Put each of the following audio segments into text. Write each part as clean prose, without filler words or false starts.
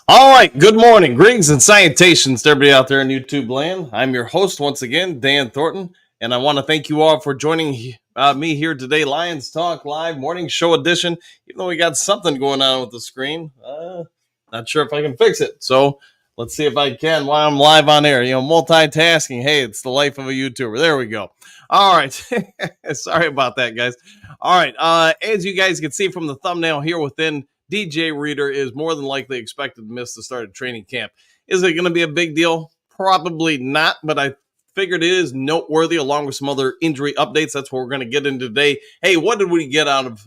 All right, good morning. Greetings and salutations to everybody out there in YouTube land. I'm your host once again, Dan Thornton, and I want to thank you all for joining me here today, Lions Talk Live Morning Show Edition. Even though we got something going on with the screen, not sure if I can fix it. So let's see if I can while I'm live on air. Multitasking. Hey, it's the life of a YouTuber. There we go. All right. Sorry about that, guys. All right. As you guys can see from the thumbnail here within, DJ Reader is more than likely expected to miss the start of training camp. Is it going to be a big deal? Probably not, but I figured it is noteworthy along with some other injury updates. That's what we're going to get into today. Hey, what did we get out of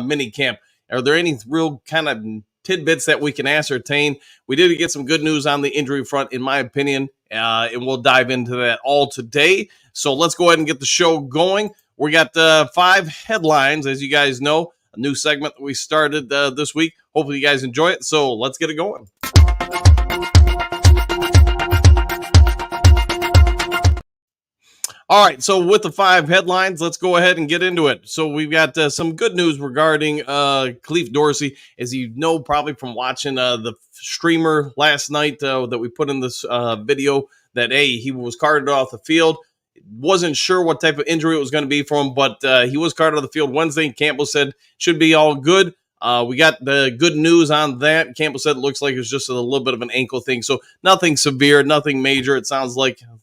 mini camp? Are there any real kind of tidbits that we can ascertain? We did get some good news on the injury front, in my opinion, and we'll dive into that all today. So let's go ahead and get the show going. We got 5 headlines, as you guys know. A new segment that we started this week. Hopefully you guys enjoy it. So let's get it going. All right. So with the 5 headlines, let's go ahead and get into it. So we've got some good news regarding Khalif Dorsey. As you know, probably from watching the streamer last night that we put in this video, that, hey, he was carted off the field. Wasn't sure what type of injury it was going to be for him, but he was carted off the field Wednesday. Campbell said should be all good. We got the good news on that. Campbell said it looks like it's just a little bit of an ankle thing, so nothing severe, nothing major. It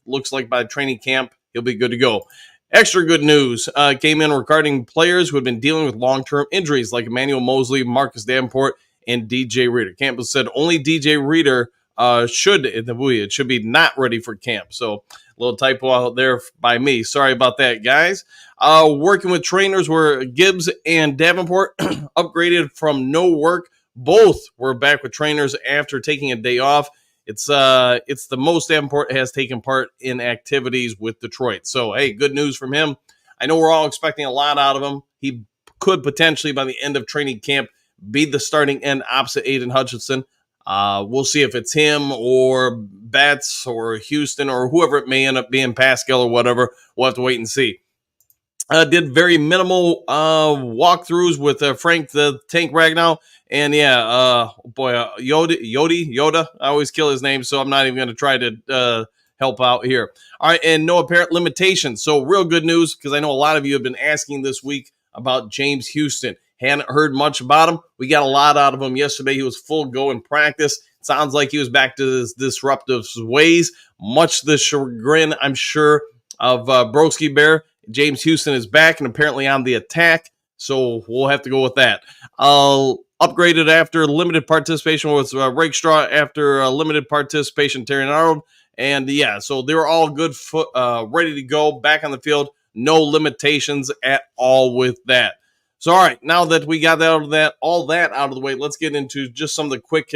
looks like by training camp he'll be good to go. Extra good news came in regarding players who had been dealing with long-term injuries like Emmanuel Mosley, Marcus Davenport, and DJ Reader. Campbell said only DJ Reader should be not ready for camp. So little typo out there by me. Sorry about that, guys. Working with trainers were Gibbs and Davenport upgraded from no work. Both were back with trainers after taking a day off. It's the most Davenport has taken part in activities with Detroit. So, hey, good news from him. I know we're all expecting a lot out of him. He could potentially, by the end of training camp, be the starting end opposite Aiden Hutchinson. We'll see if it's him or Betts or Houston or whoever it may end up being, Pascal or whatever. We'll have to wait and see. Did very minimal walkthroughs with Frank the Tank Ragnow. And Yoda. I always kill his name, so I'm not even going to try to help out here. All right, and no apparent limitations. So real good news, because I know a lot of you have been asking this week about James Houston. Hadn't heard much about him. We got a lot out of him yesterday. He was full go in practice. Sounds like he was back to his disruptive ways. Much to the chagrin, I'm sure, of Broski Bear. James Houston is back and apparently on the attack. So we'll have to go with that. Upgraded after limited participation with Rakestraw, after limited participation, Terry Arnold. And yeah, so they were all good, ready to go, back on the field. No limitations at all with that. So, all right, now that we got all that out of the way, let's get into just some of the quick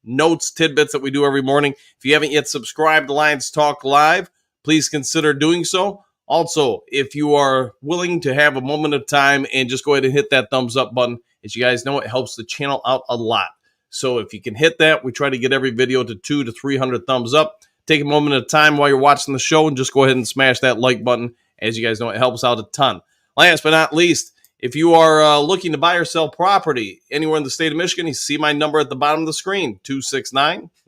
notes, tidbits that we do every morning. If you haven't yet subscribed to Lions Talk Live, please consider doing so. Also, if you are willing to have a moment of time and just go ahead and hit that thumbs up button, as you guys know, it helps the channel out a lot. So if you can hit that, we try to get every video to 200 to 300 thumbs up. Take a moment of time while you're watching the show and just go ahead and smash that like button. As you guys know, it helps out a ton. Last but not least, if you are looking to buy or sell property anywhere in the state of Michigan, you see my number at the bottom of the screen,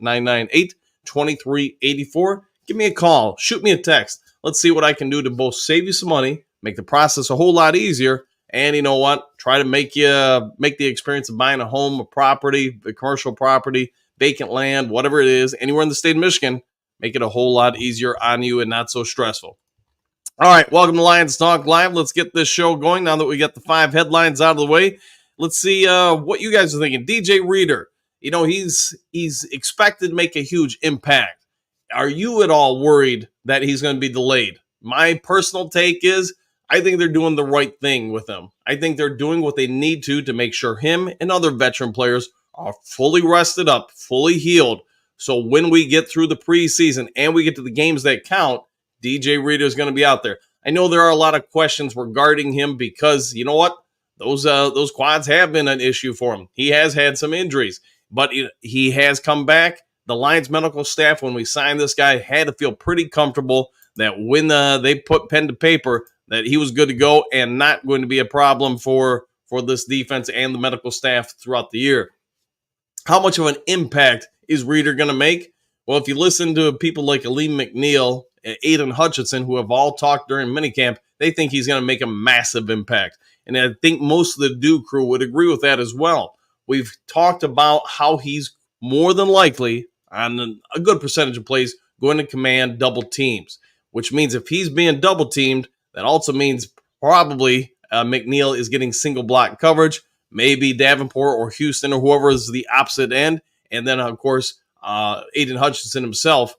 269-998-2384. Give me a call. Shoot me a text. Let's see what I can do to both save you some money, make the process a whole lot easier, and you know what? Try to make the experience of buying a home, a property, a commercial property, vacant land, whatever it is, anywhere in the state of Michigan, make it a whole lot easier on you and not so stressful. All right, welcome to Lions Talk Live. Let's get this show going now that we got the 5 headlines out of the way. Let's see what you guys are thinking. DJ Reader, you know, he's expected to make a huge impact. Are you at all worried that he's going to be delayed? My personal take is I think they're doing the right thing with him. I think they're doing what they need to make sure him and other veteran players are fully rested up, fully healed. So when we get through the preseason and we get to the games that count, DJ Reader is going to be out there. I know there are a lot of questions regarding him because, you know what? Those quads have been an issue for him. He has had some injuries, but he has come back. The Lions medical staff, when we signed this guy, had to feel pretty comfortable that when they put pen to paper, that he was good to go and not going to be a problem for this defense and the medical staff throughout the year. How much of an impact is Reeder going to make? Well, if you listen to people like Aleem McNeil and Aiden Hutchinson, who have all talked during minicamp, they think he's going to make a massive impact. And I think most of the Dew crew would agree with that as well. We've talked about how he's more than likely, on a good percentage of plays, going to command double teams, which means if he's being double teamed, that also means probably McNeil is getting single block coverage, maybe Davenport or Houston or whoever is the opposite end. And then, of course, Aiden Hutchinson himself.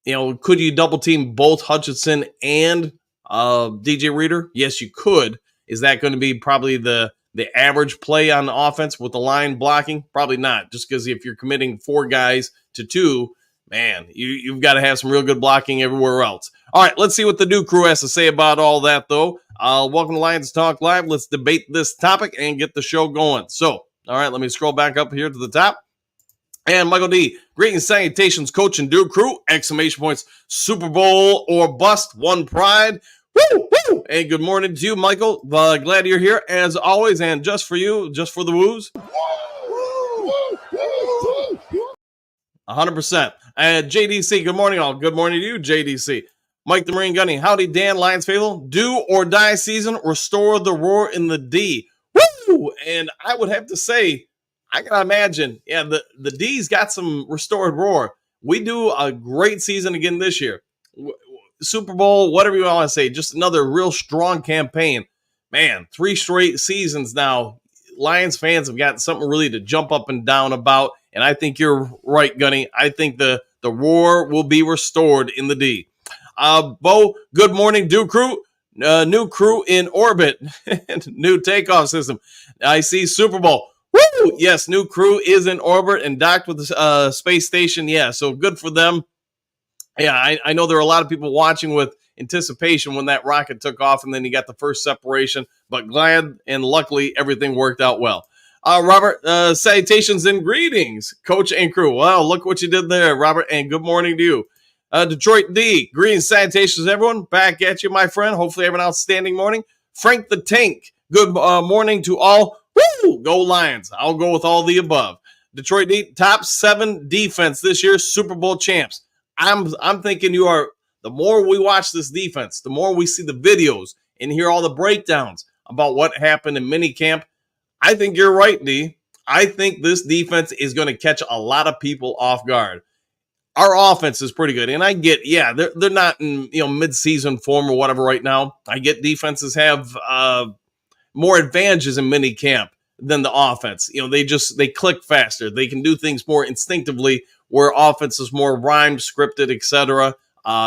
Could you double team both Hutchinson and DJ Reeder? Yes, you could. Is that going to be probably the average play on the offense with the line blocking? Probably not, just because if you're committing 4 guys to 2, man, you've got to have some real good blocking everywhere else. All right, let's see what the new crew has to say about all that, though. Welcome to Lions Talk Live. Let's debate this topic and get the show going. So, all right, let me scroll back up here to the top. And Michael D, greetings, salutations, coach and Duke crew, exclamation points, Super Bowl or bust, one pride. Woo, woo. And good morning to you, Michael. Glad you're here, as always, and just for you, just for the woos. 100%. JDC, good morning, all. Good morning to you, JDC. Mike the Marine Gunny, howdy, Dan, Lions faithful. Do or die season, restore the roar in the D. Woo! And I would have to say, I can imagine, the D's got some restored roar. We do a great season again this year. Super Bowl, whatever you want to say, just another real strong campaign. Man, 3 straight seasons now. Lions fans have got something really to jump up and down about, and I think you're right, Gunny. I think the roar will be restored in the D. Bo, good morning, Dew crew. New crew in orbit. New takeoff system. I see Super Bowl. Woo! Yes, new crew is in orbit and docked with the space station. Yeah, so good for them. Yeah, I know there are a lot of people watching with anticipation when that rocket took off and then you got the first separation, but glad and luckily everything worked out well. Robert, salutations and greetings, coach and crew. Wow, look what you did there, Robert, and good morning to you. Detroit D, greetings, salutations, everyone. Back at you, my friend. Hopefully have an outstanding morning. Frank the Tank, good morning to all. Woo! Go Lions. I'll go with all the above. Detroit D, top 7 defense this year, Super Bowl champs. I'm thinking you are, the more we watch this defense, the more we see the videos and hear all the breakdowns about what happened in minicamp. I think you're right, D. I think this defense is going to catch a lot of people off guard. Our offense is pretty good, and I get, they're not in mid-season form or whatever right now. I get defenses have more advantages in mini camp than the offense. They click faster. They can do things more instinctively, where offense is more rhymed, scripted, etc.,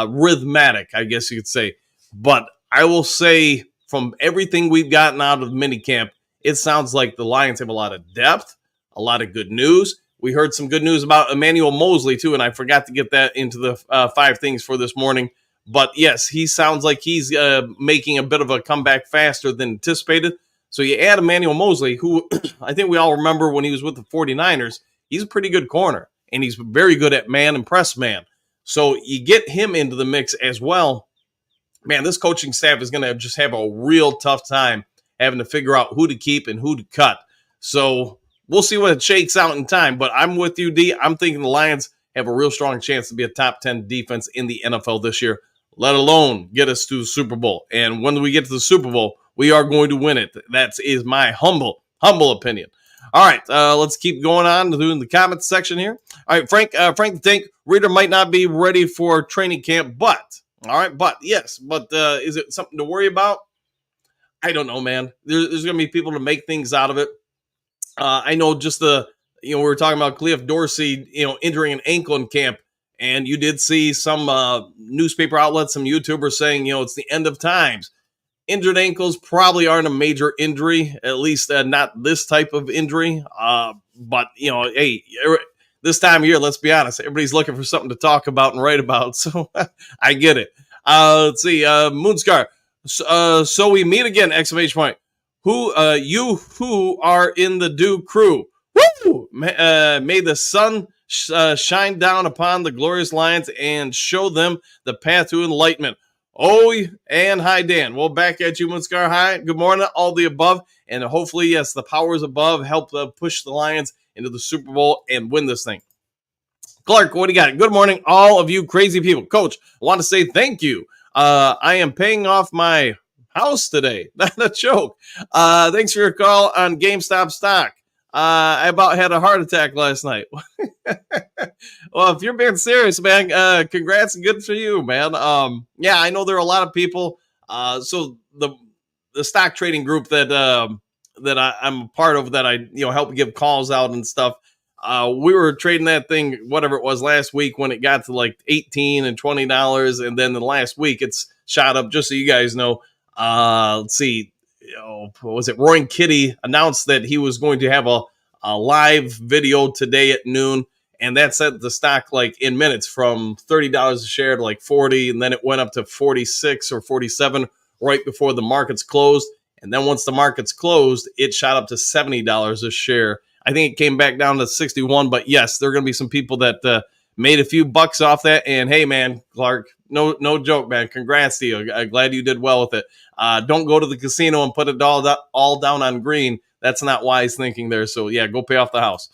rhythmic, I guess you could say. But I will say, from everything we've gotten out of mini camp, it sounds like the Lions have a lot of depth, a lot of good news. We heard some good news about Emmanuel Mosley, too, and I forgot to get that into the 5 things for this morning. But, yes, he sounds like he's making a bit of a comeback faster than anticipated. So you add Emmanuel Mosley, who I think we all remember when he was with the 49ers, he's a pretty good corner, and he's very good at man and press man. So you get him into the mix as well. Man, this coaching staff is going to just have a real tough time having to figure out who to keep and who to cut. So we'll see what it shakes out in time. But I'm with you, D. I'm thinking the Lions have a real strong chance to be a top 10 defense in the NFL this year, let alone get us to the Super Bowl. And when we get to the Super Bowl, we are going to win it. That is my humble opinion. All right, let's keep going on doing the comments section here. All right, Frank the Tank, Reeder might not be ready for training camp, but is it something to worry about? I don't know, man. There's going to be people to make things out of it. I know just we were talking about Cliff Dorsey, injuring an ankle in camp, and you did see some newspaper outlets, some YouTubers saying, it's the end of times. Injured ankles probably aren't a major injury, at least not this type of injury. But, hey, this time of year, let's be honest, everybody's looking for something to talk about and write about. So I get it. Let's see, Moonscar. So we meet again, exclamation point. You who are in the Dew crew. Woo! May the sun shine down upon the glorious Lions and show them the path to enlightenment. Oh, and hi, Dan. Well, back at you, Moonscar. Hi, good morning, all the above. And hopefully, yes, the powers above help push the Lions into the Super Bowl and win this thing. Clark, what do you got? Good morning, all of you crazy people. Coach, I want to say thank you. I am paying off my house today. Not a joke. Thanks for your call on GameStop stock. I about had a heart attack last night. Well, if you're being serious, man, congrats and good for you, man. Yeah, I know there are a lot of people. So the stock trading group I'm a part of, that I help give calls out and stuff. We were trading that thing, whatever it was last week, when it got to like $18 and $20, and then the last week it's shot up. Just so you guys know, let's see, what was it? Roy and Kitty announced that he was going to have a live video today at noon, and that set the stock like in minutes from $30 a share to like 40, and then it went up to 46 or 47 right before the markets closed. And then once the markets closed, it shot up to $70 a share. I think it came back down to 61, but yes, there are going to be some people that made a few bucks off that. And hey, man, Clark, no joke, man. Congrats to you. I'm glad you did well with it. Don't go to the casino and put it all down on green. That's not wise thinking there. So yeah, go pay off the house.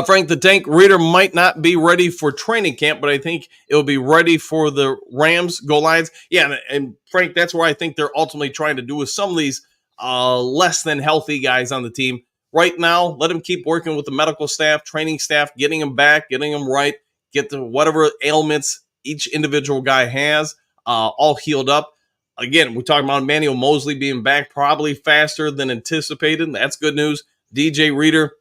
Frank the Tank Reader might not be ready for training camp, but I think it'll be ready for the Rams go Lions. Yeah, and Frank, that's where I think they're ultimately trying to do with some of these less than healthy guys on the team. Right now, let them keep working with the medical staff, training staff, getting them back, getting them right, get the whatever ailments each individual guy has all healed up. Again, we're talking about Emmanuel Mosley being back probably faster than anticipated. That's good news. DJ Reader,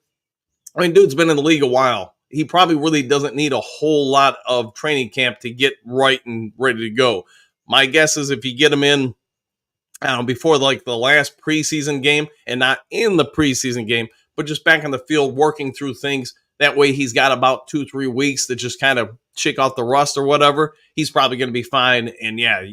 I mean, dude's been in the league a while. He probably really doesn't need a whole lot of training camp to get right and ready to go. My guess is if you get him in before like the last preseason game, and not in the preseason game, but just back on the field working through things, that way he's got about 2-3 weeks to just kind of shake off the rust or whatever. He's probably going to be fine. And yeah,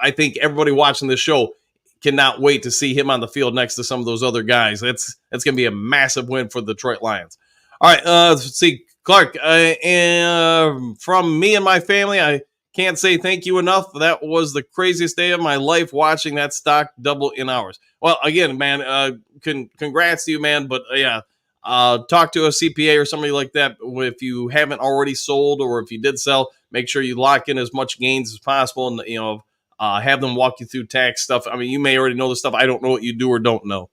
I think everybody watching this show cannot wait to see him on the field next to some of those other guys. That's going to be a massive win for the Detroit Lions. All right, let's see, Clark, and from me and my family, I can't say thank you enough. That was the craziest day of my life, watching that stock double in hours. Well, again, man, congrats to you, man. But yeah, talk to a CPA or somebody like that. If you haven't already sold, or if you did sell, make sure you lock in as much gains as possible, and have them walk you through tax stuff. I mean, you may already know the stuff. I don't know what you do or don't know.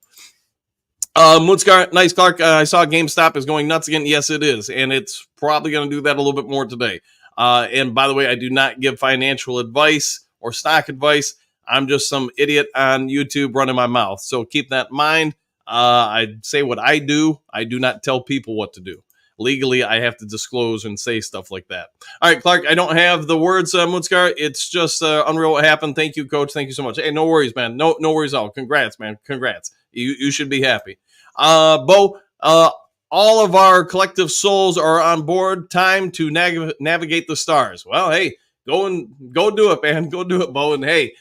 Moonscar, nice, Clark. I saw GameStop is going nuts again. Yes, it is. And it's probably going to do that a little bit more today. And by the way, I do not give financial advice or stock advice. I'm just some idiot on YouTube running my mouth. So keep that in mind. I say what I do. I do not tell people what to do. Legally, I have to disclose and say stuff like that. All right, Clark, I don't have the words, Moonscar. It's just unreal what happened. Thank you, Coach. Thank you so much. Hey, no worries, man. No worries at all. Congrats, man. Congrats. You should be happy. Bo, all of our collective souls are on board. Time to navigate the stars. Well, hey, go do it, man. Go do it, Bo. And hey,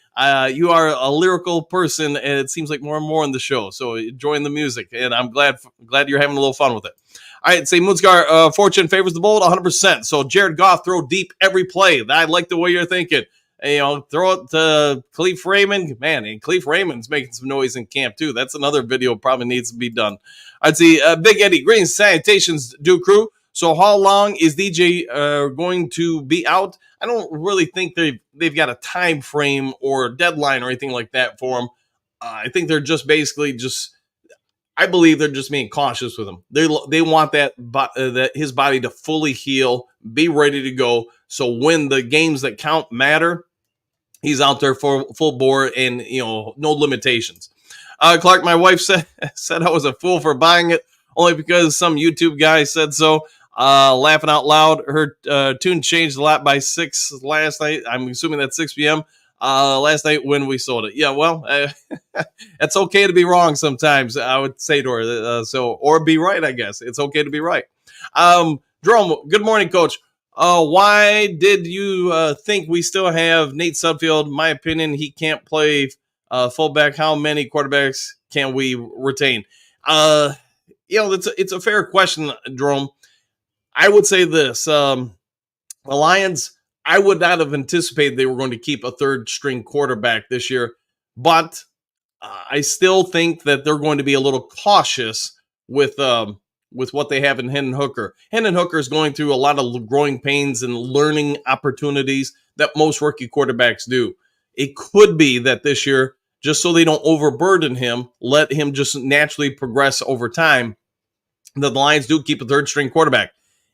you are a lyrical person, and it seems like more and more in the show. So enjoying the music, and I'm glad you're having a little fun with it. All right, say Moonscar, fortune favors the bold 100%. So Jared Goff, throw deep every play. I like the way you're thinking. And, throw it to Khalif Raymond. Man, and Khalif Raymond's making some noise in camp, too. That's another video probably needs to be done. I'd see Big Eddie Green, salutations, do crew. So how long is DJ going to be out? I don't really think they've got a time frame or deadline or anything like that for him. I think they're just basically I believe they're just being cautious with him. They want that his body to fully heal, be ready to go. So when the games that count matter, he's out there for full bore and no limitations. Clark, my wife said I was a fool for buying it only because some YouTube guy said so. Laughing out loud. Her tune changed a lot by 6 last night. I'm assuming that's 6 p.m. Last night when we sold it. Yeah, well, it's okay to be wrong sometimes, I would say to her. Or be right, I guess. It's okay to be right. Jerome, good morning, Coach. Why did you think we still have Nate Sudfeld? My opinion, he can't play fullback. How many quarterbacks can we retain? It's a fair question, Jerome. I would say this. The Lions, I would not have anticipated they were going to keep a third string quarterback this year, but I still think that they're going to be a little cautious with with what they have in Hendon Hooker. Hendon Hooker is going through a lot of growing pains and learning opportunities that most rookie quarterbacks do. It could be that this year, just so they don't overburden him, let him just naturally progress over time, that the Lions do keep a third string quarterback.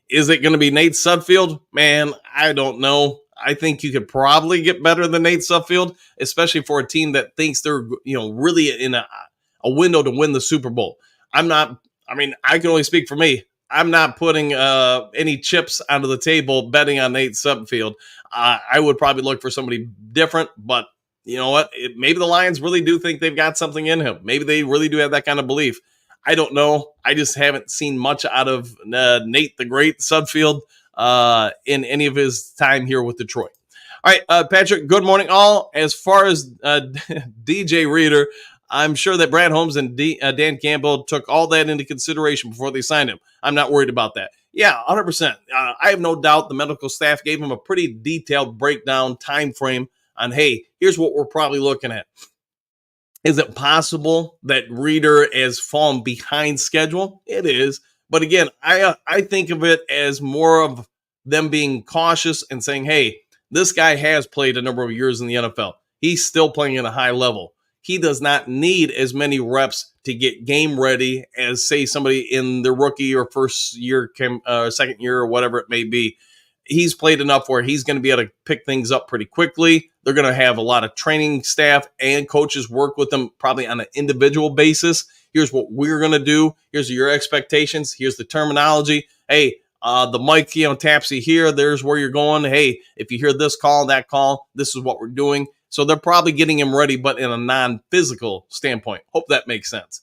Is it going to be Nate Sudfeld? Man, I don't know. I think you could probably get better than Nate Sudfeld, especially for a team that thinks they're, really in a window to win the Super Bowl. I can only speak for me. I'm not putting any chips onto the table betting on Nate Sudfeld. I would probably look for somebody different, but you know what? Maybe the Lions really do think they've got something in him. Maybe they really do have that kind of belief. I don't know. I just haven't seen much out of Nate the Great Sudfeld in any of his time here with Detroit. All right, Patrick, good morning, all. As far as DJ Reader, I'm sure that Brad Holmes and Dan Campbell took all that into consideration before they signed him. I'm not worried about that. Yeah, 100%. I have no doubt the medical staff gave him a pretty detailed breakdown time frame on, hey, here's what we're probably looking at. Is it possible that Reader has fallen behind schedule? It is. But again, I think of it as more of them being cautious and saying, hey, this guy has played a number of years in the NFL. He's still playing at a high level. He does not need as many reps to get game ready as, say, somebody in their rookie or first year, second year, or whatever it may be. He's played enough where he's going to be able to pick things up pretty quickly. They're going to have a lot of training staff and coaches work with them probably on an individual basis. Here's what we're going to do. Here's your expectations. Here's the terminology. Hey, the mic, taps you here. There's where you're going. Hey, if you hear this call, that call, this is what we're doing. So they're probably getting him ready, but in a non-physical standpoint. Hope that makes sense.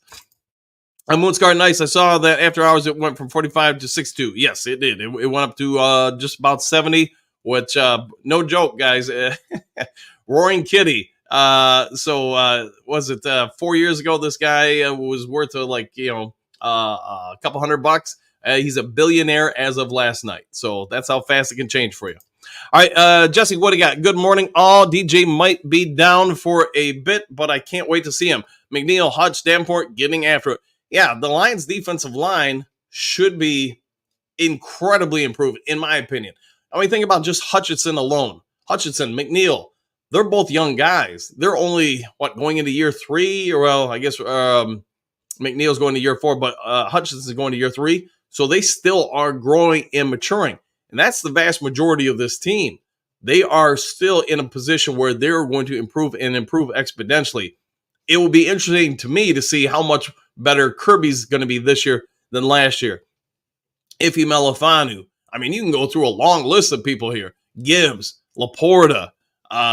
On Moonscar Nice, I saw that after hours it went from 45 to 62. Yes, it did. It went up to just about 70, which, no joke, guys. Roaring Kitty. Was it 4 years ago? This guy was worth a couple $100. He's a billionaire as of last night. So that's how fast it can change for you. All right, Jesse, what do you got? Good morning, all. DJ might be down for a bit, but I can't wait to see him. McNeil, Hutch, Davenport getting after it. Yeah, the Lions' defensive line should be incredibly improved, in my opinion. I mean, think about just Hutchinson alone. Hutchinson, McNeil, they're both young guys. They're only, going into year 3? Or, well, I guess McNeil's going to year 4, but Hutchinson's going to year 3. So they still are growing and maturing. And that's the vast majority of this team. They are still in a position where they're going to improve and improve exponentially. It will be interesting to me to see how much better Kirby's going to be this year than last year. Ife Melifanu. I mean, you can go through a long list of people here. Gibbs, Laporta,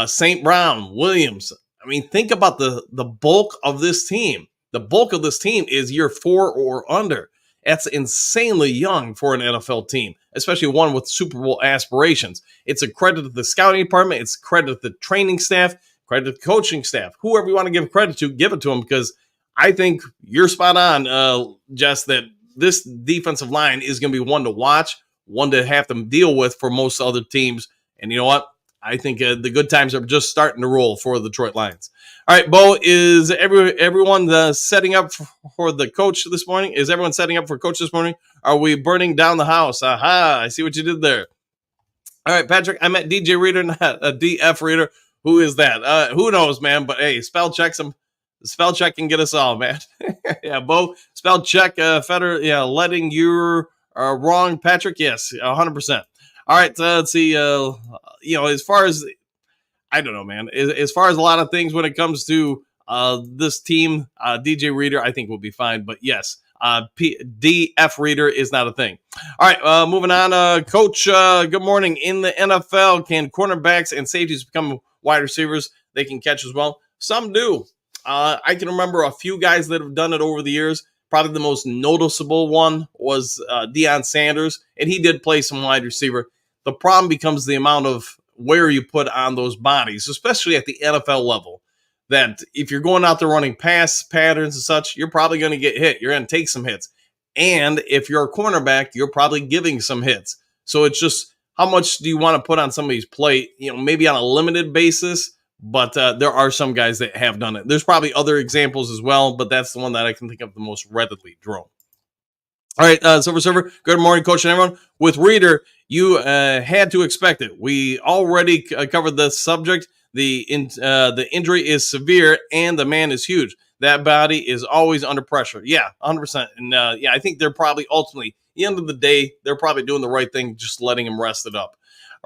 St. Brown, Williams. I mean, think about the bulk of this team. The bulk of this team is year 4 or under. That's insanely young for an NFL team, especially one with Super Bowl aspirations. It's a credit to the scouting department. It's a credit to the training staff, credit to the coaching staff. Whoever you want to give credit to, give it to them, because I think you're spot on, Jess, that this defensive line is going to be one to watch, one to have to deal with for most other teams. And you know what? I think the good times are just starting to roll for the Detroit Lions. All right, Bo, is everyone setting up for the coach this morning? Is everyone setting up for coach this morning? Are we burning down the house? Aha, I see what you did there. All right, Patrick, I met DJ Reader, not a DF Reader. Who is that? Who knows, man? But hey, spell check can get us all, man. Yeah, Bo, spell check, Feder, yeah, letting you wrong, Patrick. Yes, 100%. All right, let's see. As far as, I don't know, man. As far as a lot of things when it comes to this team, DJ Reader, I think will be fine. But yes, DF Reader is not a thing. All right, moving on. Coach, good morning. In the NFL, can cornerbacks and safeties become wide receivers? They can catch as well. Some do. I can remember a few guys that have done it over the years. Probably the most noticeable one was Deion Sanders, and he did play some wide receiver. The problem becomes the amount of wear you put on those bodies, especially at the NFL level, that if you're going out there running pass patterns and such, you're probably going to get hit. You're going to take some hits. And if you're a cornerback, you're probably giving some hits. So it's just, how much do you want to put on somebody's plate? Maybe on a limited basis, but there are some guys that have done it. There's probably other examples as well, but that's the one that I can think of the most readily drawn. All right, Silver Server. Good morning, Coach, and everyone. With Reader, you had to expect it. We already covered the subject. The injury is severe, and the man is huge. That body is always under pressure. Yeah, 100%. And yeah, I think they're probably ultimately, at the end of the day, they're probably doing the right thing, just letting him rest it up.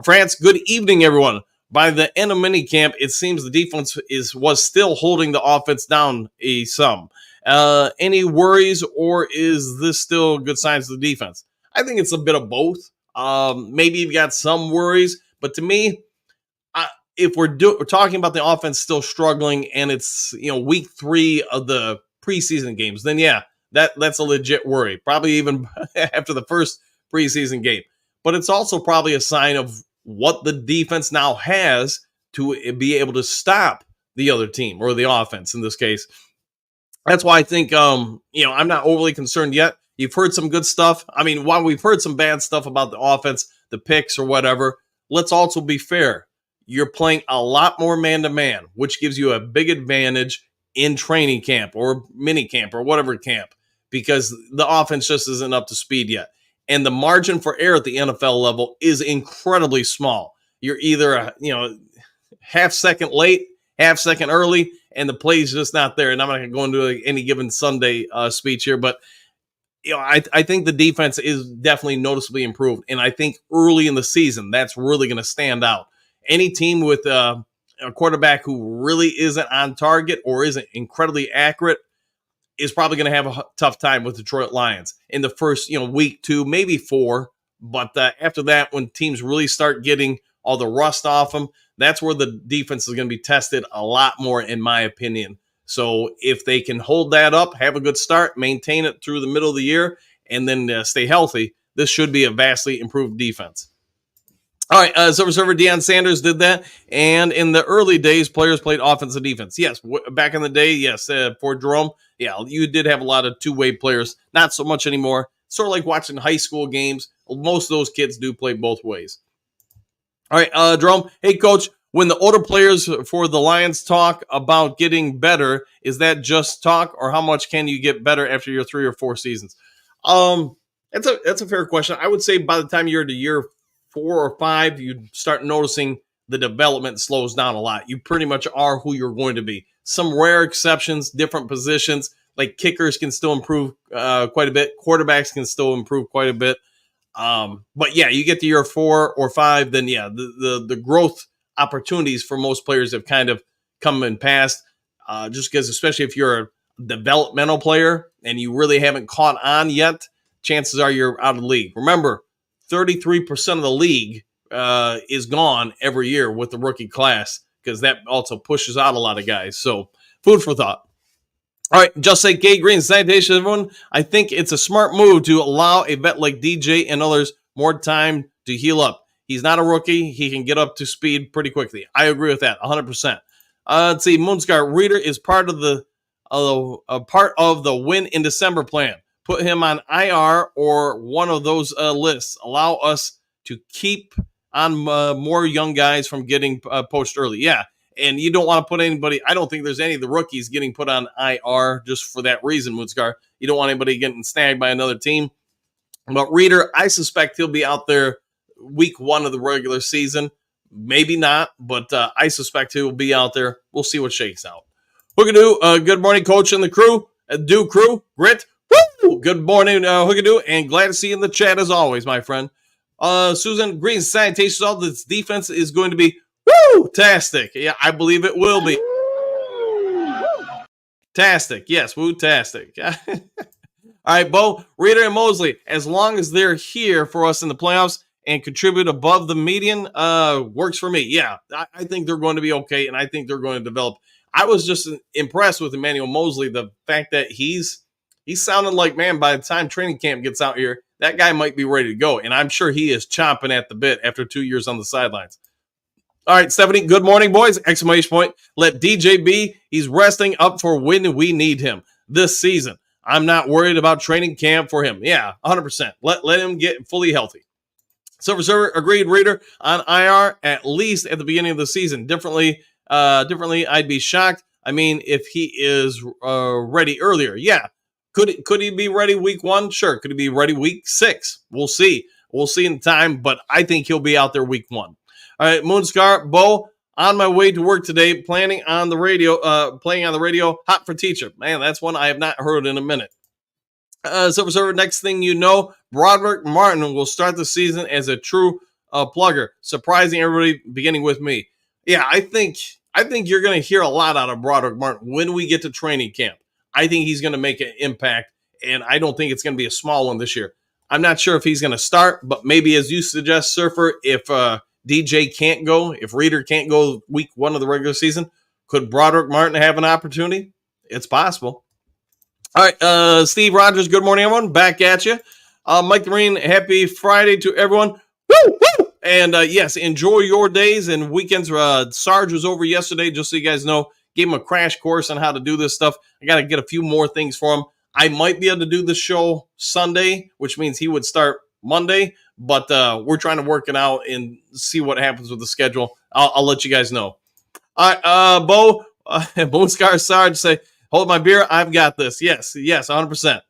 France, good evening, everyone. By the end of minicamp, it seems the defense was still holding the offense down a some. Any worries, or is this still good signs of the defense? I think it's a bit of both. Maybe you've got some worries, but to me, I, if we're talking about the offense still struggling, and it's week 3 of the preseason games, then yeah, that's a legit worry. Probably even after the first preseason game, but it's also probably a sign of what the defense now has to be able to stop the other team, or the offense in this case. That's why I think I'm not overly concerned yet. You've heard some good stuff. I mean, while we've heard some bad stuff about the offense, the picks or whatever, let's also be fair. You're playing a lot more man to man, which gives you a big advantage in training camp or mini camp or whatever camp, because the offense just isn't up to speed yet. And the margin for error at the NFL level is incredibly small. You're either half second late, half second early, and the play's just not there. And I'm not going to go into any given Sunday speech here, but I think the defense is definitely noticeably improved. And I think early in the season, that's really going to stand out. Any team with a quarterback who really isn't on target or isn't incredibly accurate is probably going to have a tough time with Detroit Lions in the first, week 2, maybe 4. But after that, when teams really start getting all the rust off them, that's where the defense is going to be tested a lot more, in my opinion. So if they can hold that up, have a good start, maintain it through the middle of the year, and then stay healthy, this should be a vastly improved defense. All right, Silver Server Deion Sanders did that, and in the early days, players played offense and defense. Yes, back in the day, yes, for Jerome, yeah, you did have a lot of two-way players. Not so much anymore. Sort of like watching high school games. Most of those kids do play both ways. All right, Jerome. Hey, Coach. When the older players for the Lions talk about getting better, is that just talk, or how much can you get better after your 3 or 4 seasons? That's a fair question. I would say by the time you're to year 4 or 5, you start noticing the development slows down a lot. You pretty much are who you're going to be. Some rare exceptions, different positions, like kickers can still improve quite a bit. Quarterbacks can still improve quite a bit. But yeah, you get to year 4 or 5, then yeah, the growth opportunities for most players have kind of come and passed. Just because, especially if you're a developmental player and you really haven't caught on yet, chances are you're out of the league. Remember, 33% of the league is gone every year with the rookie class, because that also pushes out a lot of guys. So, food for thought. All right, just say Gay Green, sanitation, everyone. I think it's a smart move to allow a vet like DJ and others more time to heal up. He's not a rookie. He can get up to speed pretty quickly. I agree with that, 100%. Let's see, Moonscar Reader is part of the win in December plan. Put him on IR or one of those lists. Allow us to keep on more young guys from getting poached early. Yeah. And you don't want to put anybody, I don't think there's any of the rookies getting put on IR just for that reason, Moonscar. You don't want anybody getting snagged by another team. But Reader, I suspect he'll be out there week 1 of the regular season. Maybe not, but I suspect he will be out there. We'll see what shakes out. Hookadoo, good morning, Coach and the crew. Do crew, grit. Woo! Good morning, Hookadoo, and glad to see you in the chat as always, my friend. Susan Green, sanitation, all this defense is going to be woo-tastic. Yeah, I believe it will be. Tastic. Yes, woo-tastic. All right, Bo, Reader, and Mosley, as long as they're here for us in the playoffs and contribute above the median, works for me. Yeah, I think they're going to be okay, and I think they're going to develop. I was just impressed with Emmanuel Mosley, the fact that he's sounding like, man, by the time training camp gets out here, that guy might be ready to go, and I'm sure he is chomping at the bit after 2 years on the sidelines. All right, Stephanie, good morning, boys. Exclamation point. Let DJ be. He's resting up for when we need him this season. I'm not worried about training camp for him. Yeah, 100%. Let him get fully healthy. Silver Server, agreed, Reader, on IR, at least at the beginning of the season. Differently, I'd be shocked. I mean, if he is ready earlier. Yeah, Could he be ready week 1? Sure. Could he be ready week 6? We'll see. We'll see in time, but I think he'll be out there week 1. All right, Moonscar, Bo, on my way to work today, playing on the radio, Hot for Teacher. Man, that's one I have not heard in a minute. Silver Server, next thing you know, Broderick Martin will start the season as a true plugger, surprising everybody, beginning with me. Yeah, I think you're going to hear a lot out of Broderick Martin when we get to training camp. I think he's going to make an impact, and I don't think it's going to be a small one this year. I'm not sure if he's going to start, but maybe, as you suggest, Surfer, if DJ can't go, if Reader can't go week 1 of the regular season, could Broderick Martin have an opportunity? It's possible. All right, Steve Rogers, good morning, everyone. Back at you. Mike the Marine, happy Friday to everyone. Woo, woo! And yes, enjoy your days and weekends. Sarge was over yesterday, just so you guys know. Gave him a crash course on how to do this stuff. I got to get a few more things for him. I might be able to do the show Sunday, which means he would start Monday, but we're trying to work it out and see what happens with the schedule. I'll let you guys know. All right, Bo, Bonescar Sarge say, hold my beer. I've got this. Yes, 100%.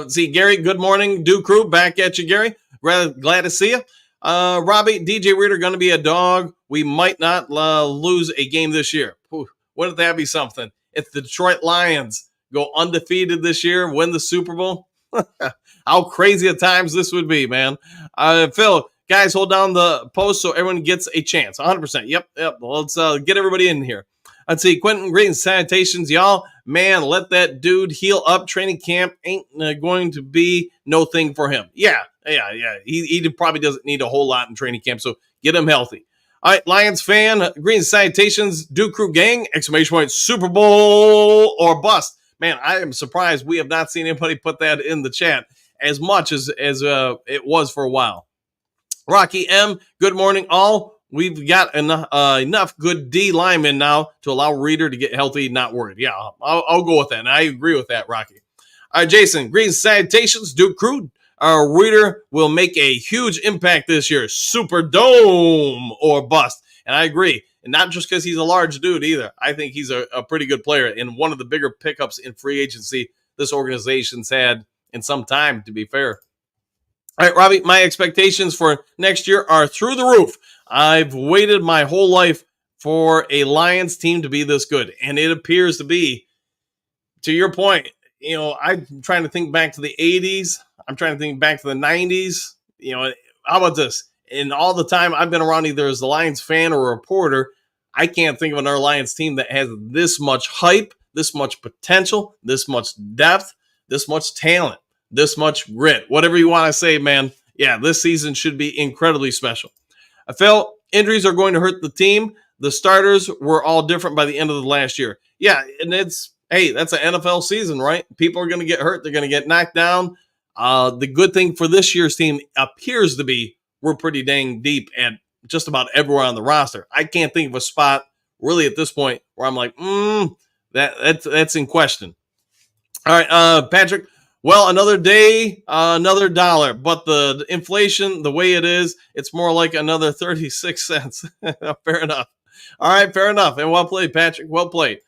See, Gary, good morning. Do crew, back at you, Gary. Glad to see you. Robbie, DJ Reader going to be a dog. We might not lose a game this year. Wouldn't that be something? If the Detroit Lions go undefeated this year, win the Super Bowl, how crazy at times this would be, man. Phil, guys, hold down the post so everyone gets a chance. 100%. Yep. Let's get everybody in here. Let's see. Quentin, greetings, salutations, y'all. Man, let that dude heal up. Training camp ain't going to be no thing for him. Yeah. He probably doesn't need a whole lot in training camp, so get him healthy. All right, Lions fan, greetings, salutations, Duke Crew gang, exclamation point, Super Bowl or bust. Man, I am surprised we have not seen anybody put that in the chat as much as it was for a while. Rocky M, good morning, all. We've got enough good D linemen now to allow Reader to get healthy, not worried. Yeah, I'll go with that, and I agree with that, Rocky. All right, Jason, greetings, salutations, Duke Crew. Our Reader will make a huge impact this year. Super Dome or bust. And I agree. And not just because he's a large dude either. I think he's a pretty good player and one of the bigger pickups in free agency this organization's had in some time, to be fair. All right, Robbie, my expectations for next year are through the roof. I've waited my whole life for a Lions team to be this good, and it appears to be. To your point, you know, I'm trying to think back to the 80s. I'm trying to think back to the 90s. You know, how about this? In all the time I've been around either as a Lions fan or a reporter, I can't think of another Lions team that has this much hype, this much potential, this much depth, this much talent, this much grit. Whatever you want to say, man. Yeah, this season should be incredibly special. I felt injuries are going to hurt the team. The starters were all different by the end of the last year. Yeah, and that's an NFL season, right? People are going to get hurt. They're going to get knocked down. The good thing for this year's team appears to be we're pretty dang deep at just about everywhere on the roster. I can't think of a spot really at this point where I'm like, that's in question. All right, Patrick. Well, another day, another dollar, but the inflation, the way it is, it's more like another 36 cents. Fair enough. All right, fair enough. And well played, Patrick. Well played.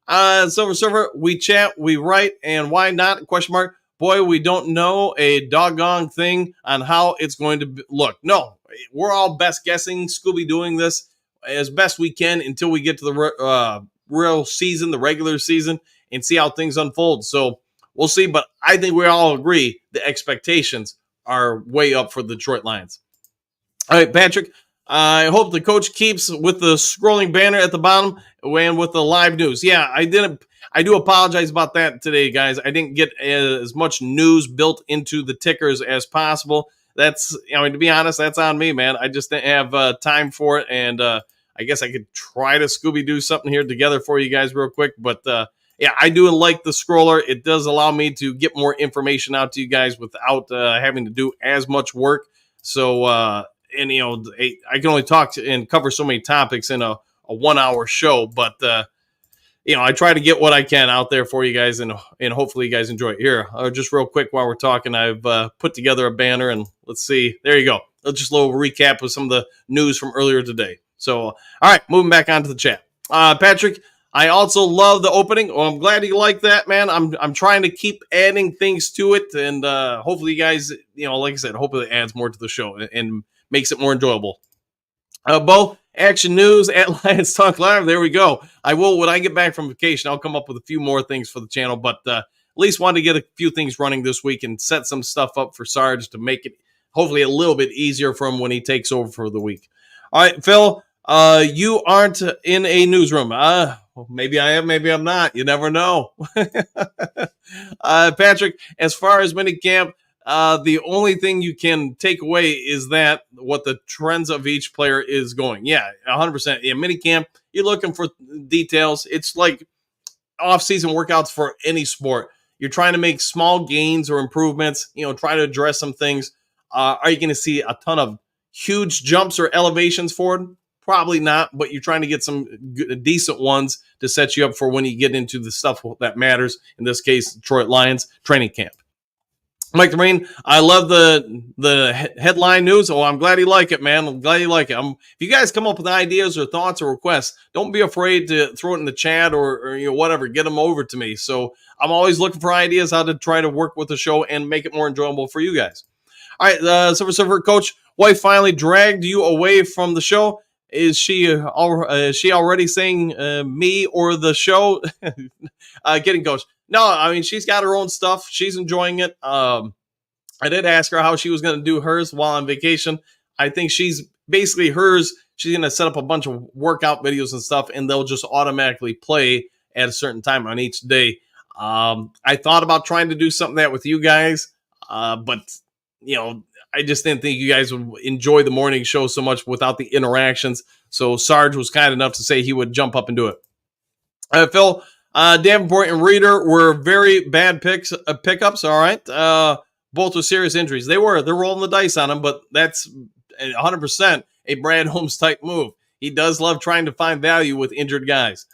Silver Server, we chat, we write, and why not? Question mark. Boy, we don't know a doggone thing on how it's going to look. No, we're all best guessing, Scooby doing this as best we can until we get to the real season, the regular season, and see how things unfold. So we'll see, but I think we all agree the expectations are way up for the Detroit Lions. All right, Patrick, I hope the coach keeps with the scrolling banner at the bottom and with the live news. Yeah, I do apologize about that today, guys. I didn't get as much news built into the tickers as possible. That's, to be honest, that's on me, man. I just didn't have time for it, and I guess I could try to Scooby-Doo something here together for you guys real quick. But, yeah, I do like the scroller. It does allow me to get more information out to you guys without having to do as much work. So, I can only talk and cover so many topics in a 1 hour show, but I try to get what I can out there for you guys, and hopefully you guys enjoy it. Here, just real quick while we're talking, I've put together a banner, and let's see. There you go. Just a little recap of some of the news from earlier today. So, all right, moving back onto the chat. Patrick, I also love the opening. Well, I'm glad you like that, man. I'm trying to keep adding things to it, and hopefully, you guys, like I said, hopefully it adds more to the show and makes it more enjoyable. Bo, action news at Lions Talk Live. There we go. I will, when I get back from vacation, I'll come up with a few more things for the channel, but at least wanted to get a few things running this week and set some stuff up for Sarge to make it hopefully a little bit easier for him when he takes over for the week. All right, Phil, you aren't in a newsroom. Maybe I am, maybe I'm not. You never know. Patrick, as far as minicamp, the only thing you can take away is that what the trends of each player is going. Yeah, 100%. Yeah, minicamp, you're looking for details. It's like off-season workouts for any sport. You're trying to make small gains or improvements, try to address some things. Are you going to see a ton of huge jumps or elevations forward? Probably not, but you're trying to get some decent ones to set you up for when you get into the stuff that matters. In this case, Detroit Lions training camp. Mike the Marine, I love the headline news. Oh, I'm glad you like it, man. I'm glad you like it. If you guys come up with ideas or thoughts or requests, don't be afraid to throw it in the chat or whatever. Get them over to me. So I'm always looking for ideas how to try to work with the show and make it more enjoyable for you guys. All right, Silver Surfer Coach, wife finally dragged you away from the show. Is she already saying me or the show? Getting Coach. No, I mean, she's got her own stuff. She's enjoying it. I did ask her how she was going to do hers while on vacation. I think she's basically hers. She's going to set up a bunch of workout videos and stuff, and they'll just automatically play at a certain time on each day. I thought about trying to do something that with you guys, but I just didn't think you guys would enjoy the morning show so much without the interactions. So Sarge was kind enough to say he would jump up and do it. Phil, Davenport and Reeder were very bad pickups. All right. Both with serious injuries. They're rolling the dice on them, but that's 100% a Brad Holmes type move. He does love trying to find value with injured guys.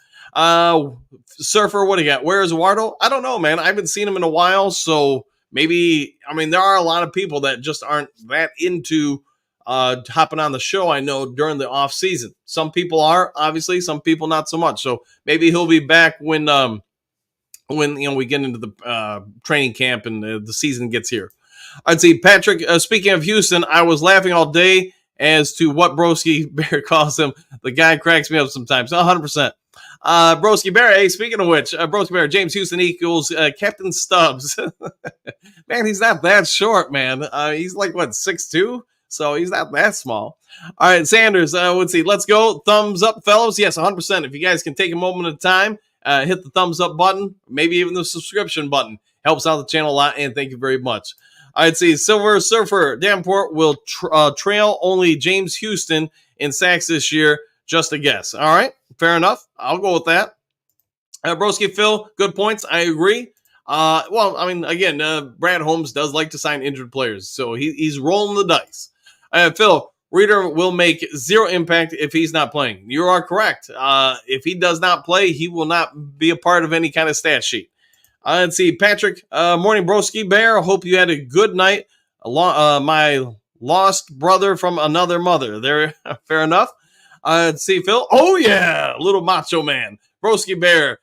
Surfer, what do you got? Where is Eduardo? I don't know, man. I haven't seen him in a while, so maybe, there are a lot of people that just aren't that into hopping on the show, I know, during the off season. Some people are, obviously, some people not so much. So maybe he'll be back when we get into the training camp and the season gets here. I'd say, Patrick, speaking of Houston, I was laughing all day as to what Broski Bear calls him. The guy cracks me up sometimes. 100%. Broski Bear, hey, speaking of which, Broski Bear, James Houston equals Captain Stubbs. Man, he's not that short, man. He's like, 6'2"? So he's not that small. All right, Sanders, let's see. Let's go. Thumbs up, fellows. Yes, 100%. If you guys can take a moment of time, hit the thumbs up button, maybe even the subscription button. Helps out the channel a lot, and thank you very much. I'd say Silver Surfer Davenport will trail only James Houston in sacks this year. Just a guess. All right, fair enough. I'll go with that. Broski Phil, good points. I agree. Again, Brad Holmes does like to sign injured players, so he's rolling the dice. Phil, Reeder will make zero impact if he's not playing. You are correct. If he does not play, he will not be a part of any kind of stat sheet. Let's see, Patrick. Morning, Broski Bear. Hope you had a good night. My lost brother from another mother. There, fair enough. Let's see, Phil. Oh, yeah, little macho man. Broski Bear.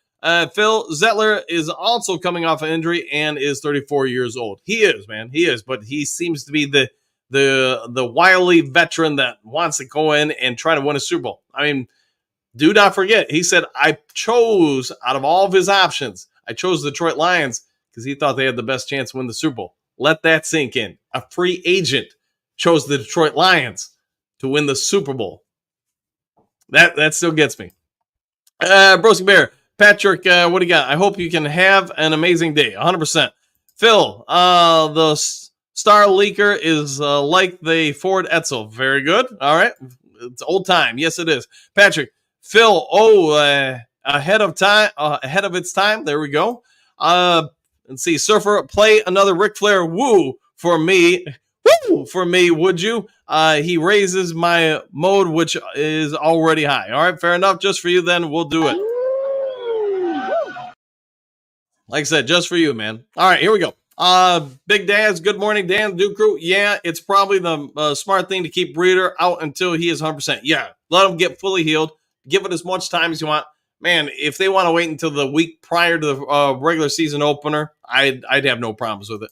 Phil Zettler is also coming off an injury and is 34 years old. He is, man. He is, but he seems to be the wily veteran that wants to go in and try to win a Super Bowl. Do not forget, he said, I chose, out of all of his options, I chose the Detroit Lions because he thought they had the best chance to win the Super Bowl. Let that sink in. A free agent chose the Detroit Lions to win the Super Bowl. That still gets me. Broski Bear, Patrick, what do you got? I hope you can have an amazing day. 100%. Phil, the Star Leaker is like the Ford Edsel. Very good. All right. It's old time. Yes, it is. Patrick, Phil, ahead of its time. There we go. Let's see. Surfer, play another Ric Flair woo for me. Woo for me, would you? He raises my mode, which is already high. All right, fair enough. Just for you, then we'll do it. Like I said, just for you, man. All right, here we go. Big Daz, good morning, Dan, Duke Crew. Yeah, it's probably the smart thing to keep Breeder out until he is 100%. Yeah, let him get fully healed. Give it as much time as you want. man, if they want to wait until the week prior to the regular season opener, I'd have no problems with it.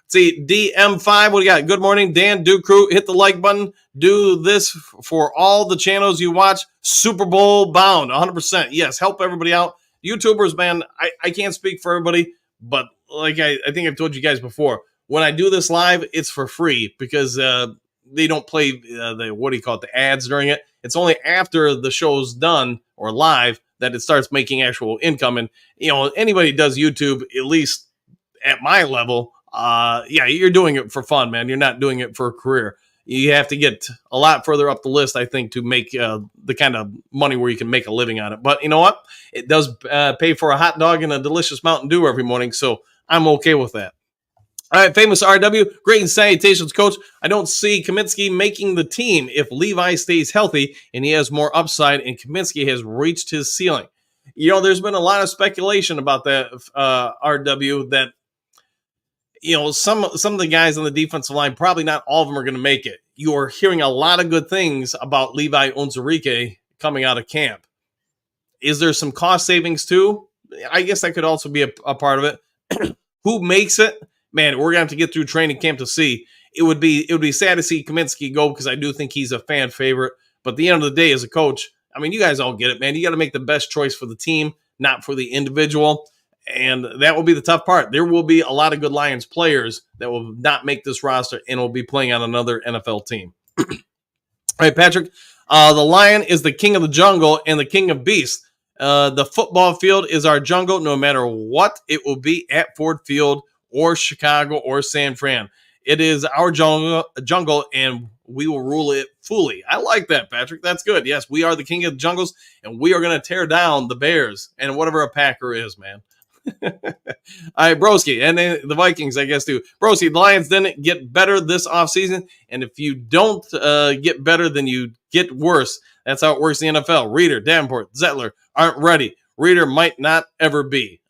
See, DM5, what do you got? Good morning, Dan, Do Crew. Hit the like button. Do this for all the channels you watch. Super Bowl bound, 100%. Yes, help everybody out. YouTubers, man, I can't speak for everybody, but like I think I've told you guys before, when I do this live, it's for free because they don't play the ads during it. It's only after the show's done or live that it starts making actual income. And, anybody does YouTube, at least at my level, you're doing it for fun, man. You're not doing it for a career. You have to get a lot further up the list, I think, to make the kind of money where you can make a living on it. But you know what? It does pay for a hot dog and a delicious Mountain Dew every morning, so I'm okay with that. All right, famous RW, great and salutations, coach. I don't see Kaminsky making the team if Levi stays healthy and he has more upside and Kaminsky has reached his ceiling. There's been a lot of speculation about that, RW, that some of the guys on the defensive line, probably not all of them are going to make it. You are hearing a lot of good things about Levi Onwuzurike coming out of camp. Is there some cost savings too? I guess that could also be a part of it. Who makes it? Man, we're gonna have to get through training camp to see. It would be sad to see Kaminsky go because I do think he's a fan favorite. But at the end of the day, as a coach, I mean, you guys all get it, man. You got to make the best choice for the team, not for the individual. And that will be the tough part. There will be a lot of good Lions players that will not make this roster and will be playing on another NFL team. All right, Patrick. The Lion is the king of the jungle and the king of beasts. The football field is our jungle no matter what it will be at Ford Field or Chicago or San Fran. It is our jungle, and we will rule it fully. I like that, Patrick. That's good. Yes, we are the king of the jungles, and we are going to tear down the Bears and whatever a Packer is, man. All right, Broski, and then the Vikings, I guess, too. Broski, the Lions didn't get better this offseason, and if you don't get better, then you get worse. That's how it works in the NFL. Reader, Davenport, Zettler aren't ready. Reader might not ever be.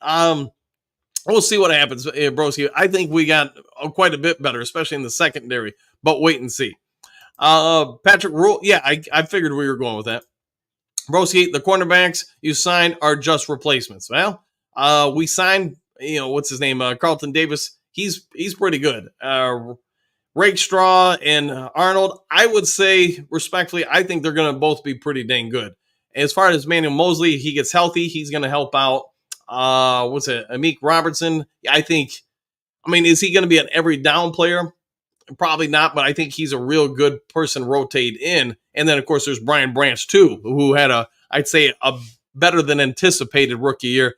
We'll see what happens, Broski. I think we got quite a bit better, especially in the secondary, but wait and see. Patrick Rule, yeah, I figured we were going with that. Broski, the cornerbacks you signed are just replacements. Well, we signed, what's his name? Carlton Davis. He's pretty good. Rakestraw and Arnold, I would say respectfully, I think they're going to both be pretty dang good. As far as Manuel Mosley, he gets healthy, he's going to help out. Amik Robertson. Is he going to be an every down player? Probably not, but I think he's a real good person rotate in. And then, of course, there's Brian Branch, too, who had I'd say a better than anticipated rookie year.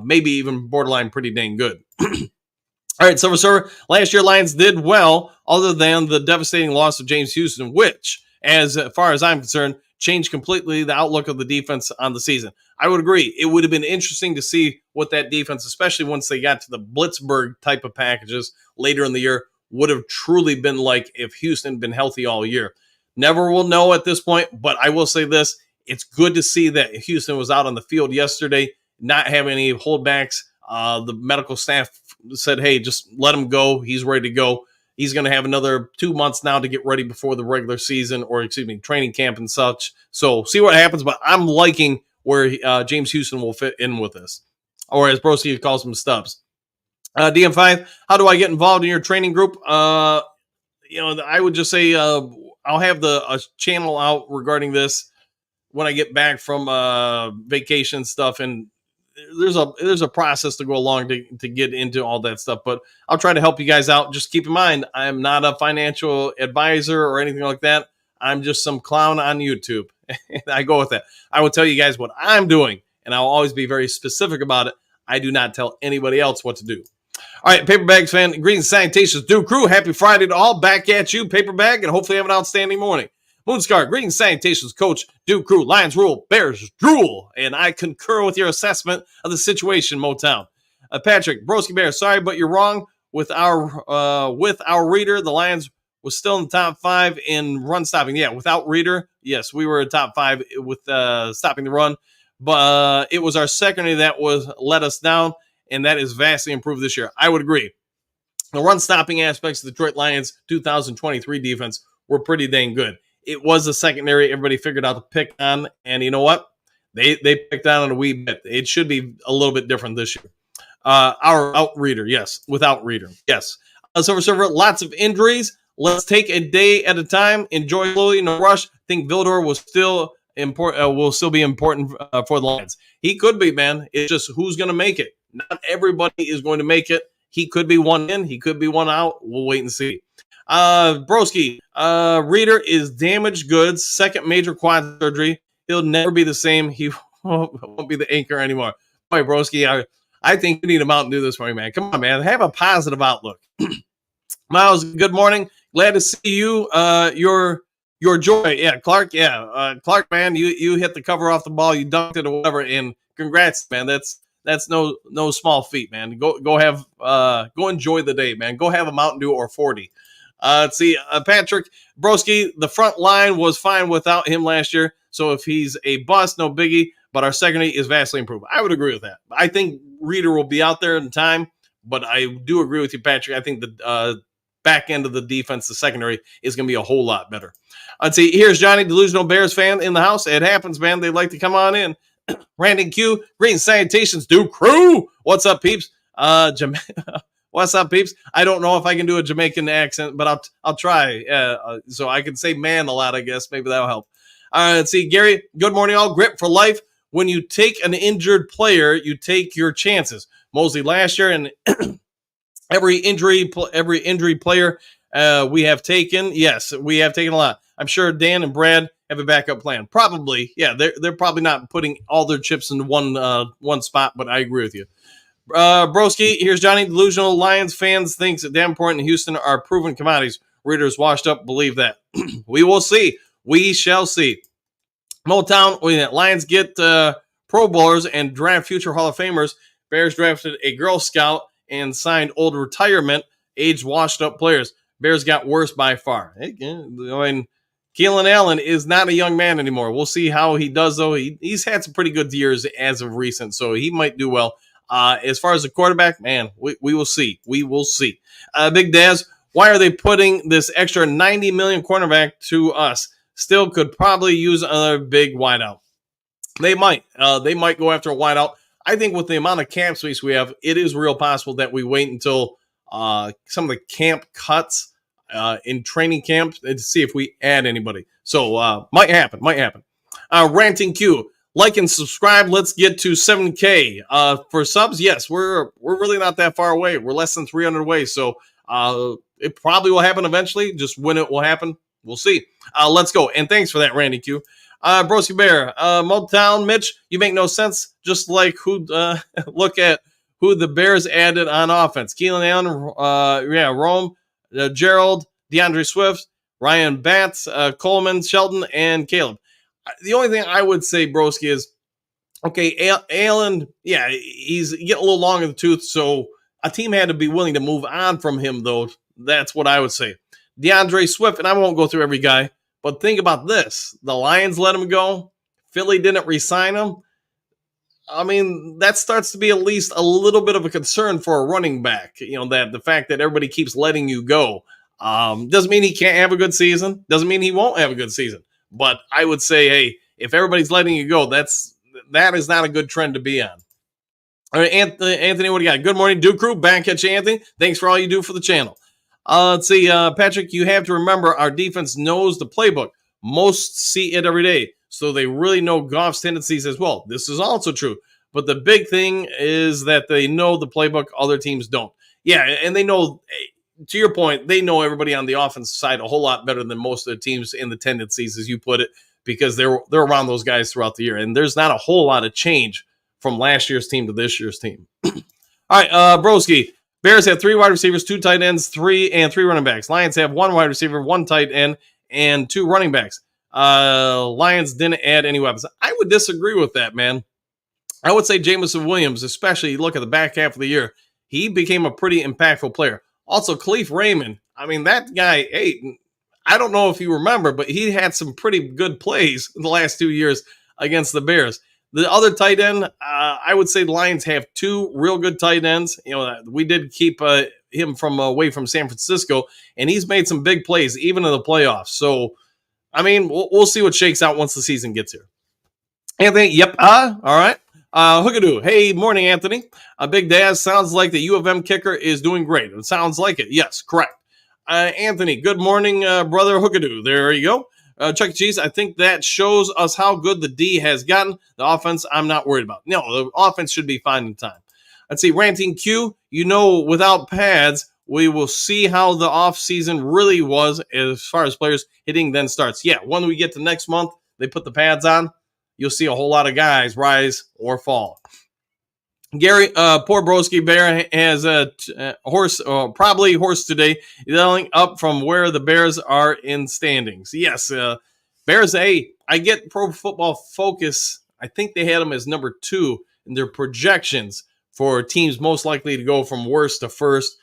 Maybe even borderline pretty dang good. All right, Silver Server. Last year, Lions did well, other than the devastating loss of James Houston, which, as far as I'm concerned, changed completely the outlook of the defense on the season. I would agree. It would have been interesting to see what that defense, especially once they got to the Blitzburg type of packages later in the year, would have truly been like if Houston had been healthy all year. Never will know at this point, but I will say this. It's good to see that Houston was out on the field yesterday, not having any holdbacks. The medical staff said, hey, just let him go. He's ready to go. He's going to have another 2 months now to get ready before the regular season training camp and such. So see what happens, but I'm liking where James Houston will fit in with this, or as Broski calls them, Stubbs. DM5, how do I get involved in your training group? I would just say I'll have a channel out regarding this when I get back from vacation stuff, and there's a process to go along to get into all that stuff, but I'll try to help you guys out. Just keep in mind, I'm not a financial advisor or anything like that. I'm just some clown on YouTube. I go with that. I will tell you guys what I'm doing, and I'll always be very specific about it. I do not tell anybody else what to do. All right, Paper Bags fan, greetings, salutations, Duke Crew. Happy Friday to all. Back at you, Paper Bag, and hopefully have an outstanding morning. Moonscar, greetings, salutations, Coach, Duke Crew, Lions rule, Bears drool, and I concur with your assessment of the situation, Motown. Patrick, Broski Bear, sorry, but you're wrong. With our reader, the Lions was still in the top 5 in run stopping. Yeah, without reader, yes, we were in top 5 with stopping the run, but it was our secondary that let us down, and that is vastly improved this year. I would agree. The run stopping aspects of the Detroit Lions 2023 defense were pretty dang good. It was the secondary everybody figured out to pick on, and you know what? They picked on it a wee bit. It should be a little bit different this year. Our out reader, yes, without reader, yes. Silver Server, lots of injuries. Let's take a day at a time. Enjoy slowly, no rush. Think Vildor will still important. Will still be important for the Lions. He could be, man. It's just who's going to make it. Not everybody is going to make it. He could be one in. He could be one out. We'll wait and see. Broski, Reader is damaged goods. Second major quad surgery. He'll never be the same. He won't be the anchor anymore. Boy, Broski, I think you need a Mountain Dew this morning, man. Come on, man. Have a positive outlook. Miles, good morning. Glad to see you. Your joy. Yeah, Clark. Yeah, Clark, man, you hit the cover off the ball. You dunked it or whatever. And congrats, man. That's no small feat, man. Go enjoy the day, man. Go have a Mountain Dew or 40. Let's see, Patrick Broski, the front line was fine without him last year. So if he's a bust, no biggie. But our secondary is vastly improved. I would agree with that. I think Reader will be out there in time, but I do agree with you, Patrick. I think the back end of the defense, the secondary, is going to be a whole lot better. Let's see. Here's Johnny, delusional Bears fan in the house. It happens, man. They like to come on in. Randy Q, great salutations, Duke Crew. What's up, peeps? What's up, peeps? I don't know if I can do a Jamaican accent, but I'll try. So I can say man a lot, I guess. Maybe that'll help. Let's see. Gary, good morning, all. Grip for life. When you take an injured player, you take your chances. Mosley last year, and every injury player we have taken. Yes, we have taken a lot. I'm sure Dan and Brad have a backup plan. Probably, yeah. They're probably not putting all their chips in one spot, but I agree with you. Broski, here's Johnny. Delusional Lions fans thinks that Davenport and Houston are proven commodities. Readers washed up believe that. We will see. We shall see. Motown, Lions get Pro Bowlers and draft future Hall of Famers. Bears drafted a Girl Scout and signed old retirement, aged washed up players. Bears got worse by far. I mean, Keelan Allen is not a young man anymore. We'll see how he does, though. He's had some pretty good years as of recent, so he might do well. As far as the quarterback, man, we will see. We will see. Big Daz, why are they putting this extra $90 million cornerback to us? Still could probably use another big wideout. They might. They might go after a wideout. I think with the amount of camp space we have, it is real possible that we wait until some of the camp cuts in training camp to see if we add anybody. So might happen. Ranting Q. Like and subscribe. Let's get to 7K. For subs, yes, we're really not that far away. We're less than 300 away. So it probably will happen eventually. Just when it will happen, we'll see. Let's go. And thanks for that, Randy Q. Broski Bear, Motown Mitch, you make no sense. Just like look at who the Bears added on offense. Keelan Allen, Rome, Gerald, DeAndre Swift, Ryan Batts, Coleman, Sheldon, and Caleb. The only thing I would say, Broski, is, okay, Allen, yeah, he's getting a little long in the tooth, so a team had to be willing to move on from him, though. That's what I would say. DeAndre Swift, and I won't go through every guy, but think about this. The Lions let him go. Philly didn't re-sign him. I mean, that starts to be at least a little bit of a concern for a running back. That the fact that everybody keeps letting you go doesn't mean he can't have a good season. Doesn't mean he won't have a good season. But I would say, hey, if everybody's letting you go, that is not a good trend to be on. All right, Anthony, what do you got? Good morning, Duke Crew. Back at you, Anthony. Thanks for all you do for the channel. Let's see, Patrick, you have to remember our defense knows the playbook. Most see it every day, so they really know Goff's tendencies as well. This is also true. But the big thing is that they know the playbook, other teams don't. Yeah, and they know, to your point, they know everybody on the offensive side a whole lot better than most of the teams in the tendencies, as you put it, because they're around those guys throughout the year. And there's not a whole lot of change from last year's team to this year's team. All right, Broski. Bears have 3 wide receivers, 2 tight ends, 3 running backs. Lions have 1 wide receiver, 1 tight end, and 2 running backs. Lions didn't add any weapons. I would disagree with that, man. I would say Jameson Williams, especially look at the back half of the year, he became a pretty impactful player. Also, Khalif Raymond, I mean, that guy, hey, I don't know if you remember, but he had some pretty good plays in the last 2 years against the Bears. The other tight end, I would say the Lions have 2 real good tight ends. We did keep him away from San Francisco, and he's made some big plays, even in the playoffs. So, I mean, we'll see what shakes out once the season gets here. Anthony, yep. All right. Hookadoo. Hey, morning, Anthony. Big Daz, sounds like the U of M kicker is doing great. It sounds like it. Yes, correct. Anthony, good morning, brother Hookadoo. There you go. Chuck E. Cheese, I think that shows us how good the D has gotten. The offense, I'm not worried about. No, the offense should be fine in time. Let's see, Ranting Q, without pads, we will see how the offseason really was as far as players hitting then starts. Yeah, when we get to next month, they put the pads on, you'll see a whole lot of guys rise or fall. Gary, poor Broski Bear has a horse, probably horse today, yelling up from where the Bears are in standings. Yes, Bears, hey, I get Pro Football Focus. I think they had them as number 2 in their projections for teams most likely to go from worst to first.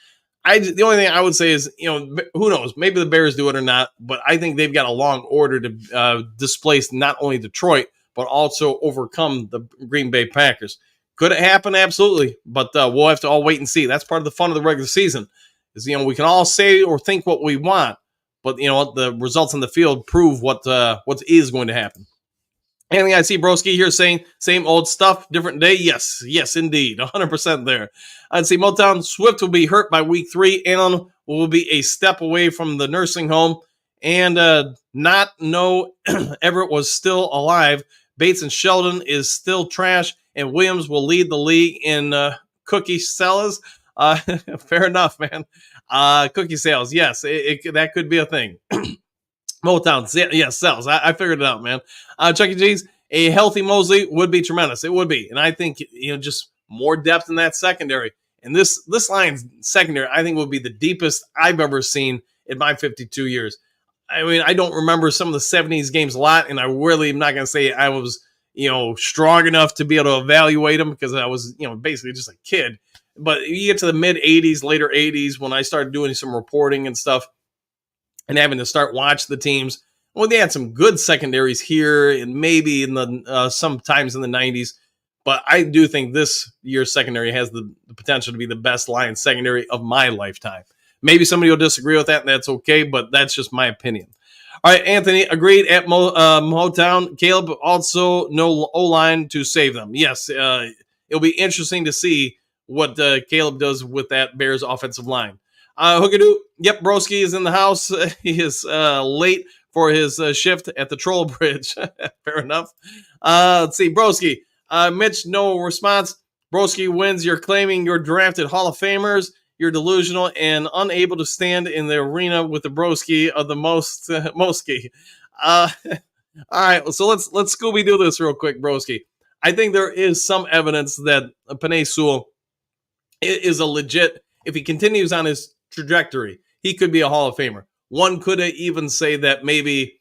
The only thing I would say is, who knows? Maybe the Bears do it or not, but I think they've got a long order to displace not only Detroit, but also overcome the Green Bay Packers. Could it happen? Absolutely. But we'll have to all wait and see. That's part of the fun of the regular season is, we can all say or think what we want, but, the results on the field prove what is going to happen. Anthony, I see Broski here saying same old stuff, different day. Yes, indeed. 100% there. I'd see Motown Swift will be hurt by week 3. Allen will be a step away from the nursing home and not know Everett was still alive. Bates and Sheldon is still trash, and Williams will lead the league in cookie sellers. Fair enough, man. Cookie sales, yes, that could be a thing. Motown, yes, sells. I figured it out, man. Chuck E. Cheese, a healthy Mosley would be tremendous. It would be. And I think, just more depth in that secondary. And this Lions secondary, I think, will be the deepest I've ever seen in my 52 years. I mean, I don't remember some of the 70s games a lot, and I really am not going to say I was, strong enough to be able to evaluate them because I was, basically just a kid. But you get to the mid 80s, later 80s, when I started doing some reporting and stuff, and having to start watch the teams. Well, they had some good secondaries here and maybe in the sometimes in the 90s. But I do think this year's secondary has the potential to be the best Lions secondary of my lifetime. Maybe somebody will disagree with that, and that's okay, but that's just my opinion. All right, Anthony, agreed at Motown. Caleb, also no O-line to save them. Yes, it'll be interesting to see what Caleb does with that Bears offensive line. Hookadoo, yep, Broski is in the house. He is late for his shift at the Troll Bridge. Fair enough. Let's see, Broski. Mitch, no response. Broski wins. You're claiming you're drafted Hall of Famers. You're delusional and unable to stand in the arena with the Broski of the Moski. All right, so let's Scooby do this real quick, Broski. I think there is some evidence that Penei Sewell is a legit. If he continues on his trajectory, he could be a Hall of Famer. One could even say that maybe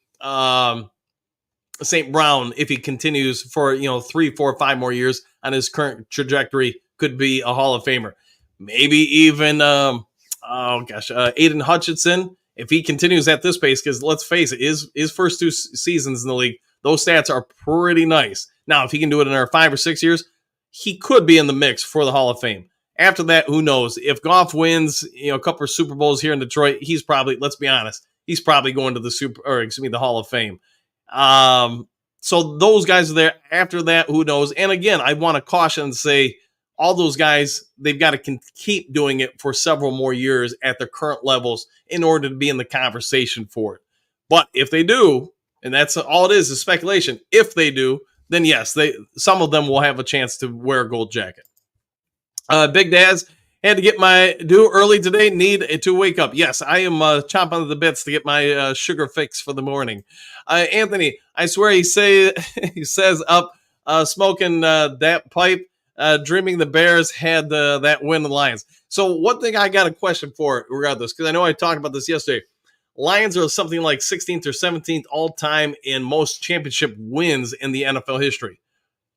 St. Brown, if he continues for 3, 4, 5 more years on his current trajectory, could be a Hall of Famer. Maybe even Aiden Hutchinson, if he continues at this pace, because let's face it, his first 2 seasons in the league, those stats are pretty nice. Now, if he can do it in our 5 or 6 years, he could be in the mix for the Hall of Fame. After that, who knows? If Goff wins, a couple of Super Bowls here in Detroit, he's probably, let's be honest, he's probably going to the Hall of Fame. So those guys are there. After that, who knows? And again, I want to caution and say all those guys, they've got to keep doing it for several more years at their current levels in order to be in the conversation for it. But if they do, and that's all it is speculation, if they do, then yes, some of them will have a chance to wear a gold jacket. Big Daz, had to get my due early today. Need to wake up. Yes, I am chomping at the bits to get my sugar fix for the morning. Anthony, I swear he says up smoking that pipe, dreaming the Bears had that win the Lions. So one thing I got a question for regardless, because I know I talked about this yesterday. Lions are something like 16th or 17th all time in most championship wins in the NFL history.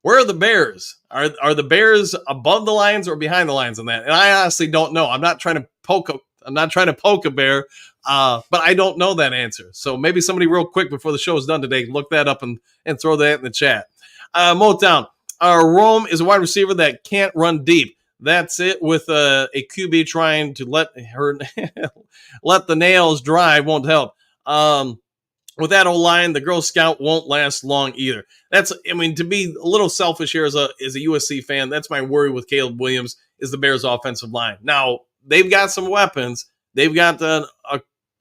Where are the Bears? Are the Bears above the Lions or behind the Lions on that? And I honestly don't know. I'm not trying to poke a bear, but I don't know that answer. So maybe somebody real quick before the show is done today, look that up and throw that in the chat. Motown. Rome is a wide receiver that can't run deep. That's it with a QB trying to let the nails dry won't help. with that O-line, the Girl Scout won't last long either. To be a little selfish here as a USC fan, that's my worry with Caleb Williams is the Bears' offensive line. Now, they've got some weapons. They've got a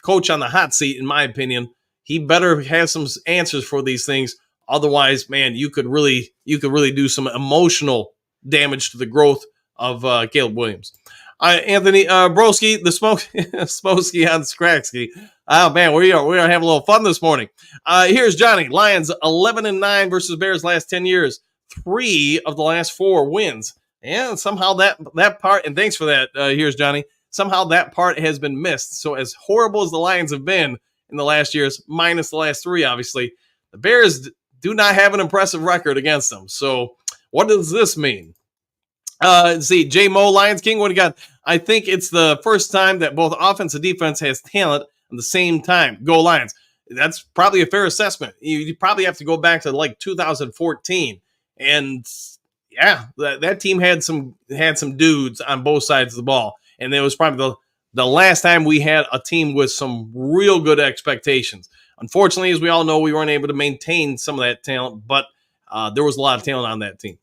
coach on the hot seat, in my opinion. He better have some answers for these things. Otherwise, man, you could really do some emotional damage to the growth of Caleb Williams. Anthony Broski, the Smokey on Skragsky. Oh man, we are having a little fun this morning. Here's Johnny. Lions 11-9 versus Bears last 10 years. 3 of the last 4 wins. And somehow that part, and thanks for that. Here's Johnny. Somehow that part has been missed. So as horrible as the Lions have been in the last years, minus the last 3, obviously, the Bears do not have an impressive record against them. So what does this mean? See, J Mo, Lions King, what do you got? I think it's the first time that both offense and defense has talent at the same time. Go Lions. That's probably a fair assessment. You probably have to go back to like 2014. And yeah, that team had some dudes on both sides of the ball. And it was probably the last time we had a team with some real good expectations. Unfortunately, as we all know, we weren't able to maintain some of that talent, but there was a lot of talent on that team.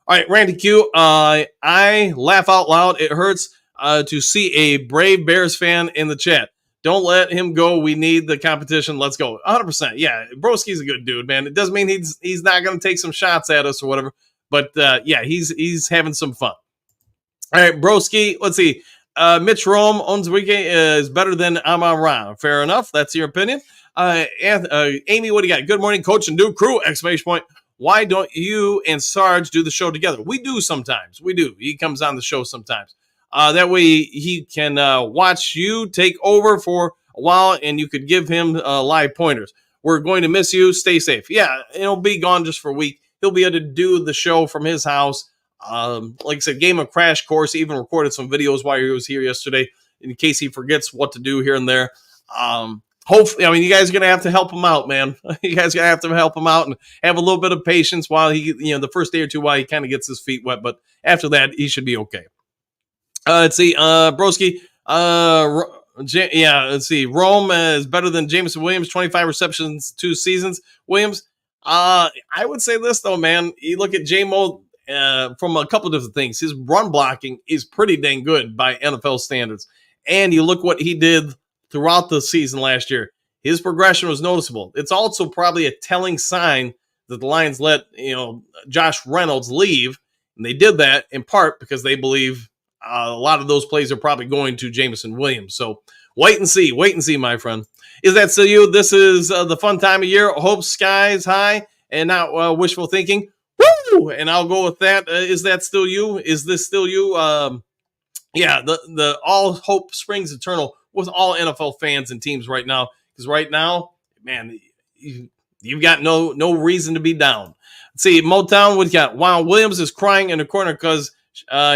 All right, Randy Q, I laugh out loud. It hurts to see a brave Bears fan in the chat. Don't let him go. We need the competition. Let's go. 100%. Yeah, Broski's a good dude, man. It doesn't mean he's not going to take some shots at us or whatever. But, yeah, he's having some fun. All right, Broski, let's see. Mitch Rome owns weekend is better than Amon-Ra. Fair enough. That's your opinion. Amy, what do you got? Good morning, coach and new crew! ! Why don't you and Sarge do the show together? We do sometimes. We do. He comes on the show sometimes. That way he can watch you take over for a while, and you could give him live pointers. We're going to miss you. Stay safe. Yeah, he'll be gone just for a week. He'll be able to do the show from his house. Like I said, gave him a crash course. He even recorded some videos while he was here yesterday in case he forgets what to do here and there. Hopefully, you guys are going to have to help him out, man. You guys are going to have to help him out and have a little bit of patience while he, the first day or two while he kind of gets his feet wet. But after that, he should be okay. Let's see. Broski. Let's see. Rome is better than Jameson Williams, 25 receptions, 2 seasons. Williams. I would say this, though, man. You look at J-Mo from a couple different things. His run blocking is pretty dang good by NFL standards. And you look what he did throughout the season last year. His progression was noticeable. It's also probably a telling sign that the Lions let Josh Reynolds leave, and they did that in part because they believe a lot of those plays are probably going to Jameson Williams. So wait and see, my friend. Is that still you? This is the fun time of year. Hope skies high and not wishful thinking. Woo! And I'll go with that. Is that still you? Is this still you? Yeah, the all hope springs eternal with all NFL fans and teams right now. Because right now, man, you've got no reason to be down. Let's see, Motown, we got Wow Williams is crying in the corner because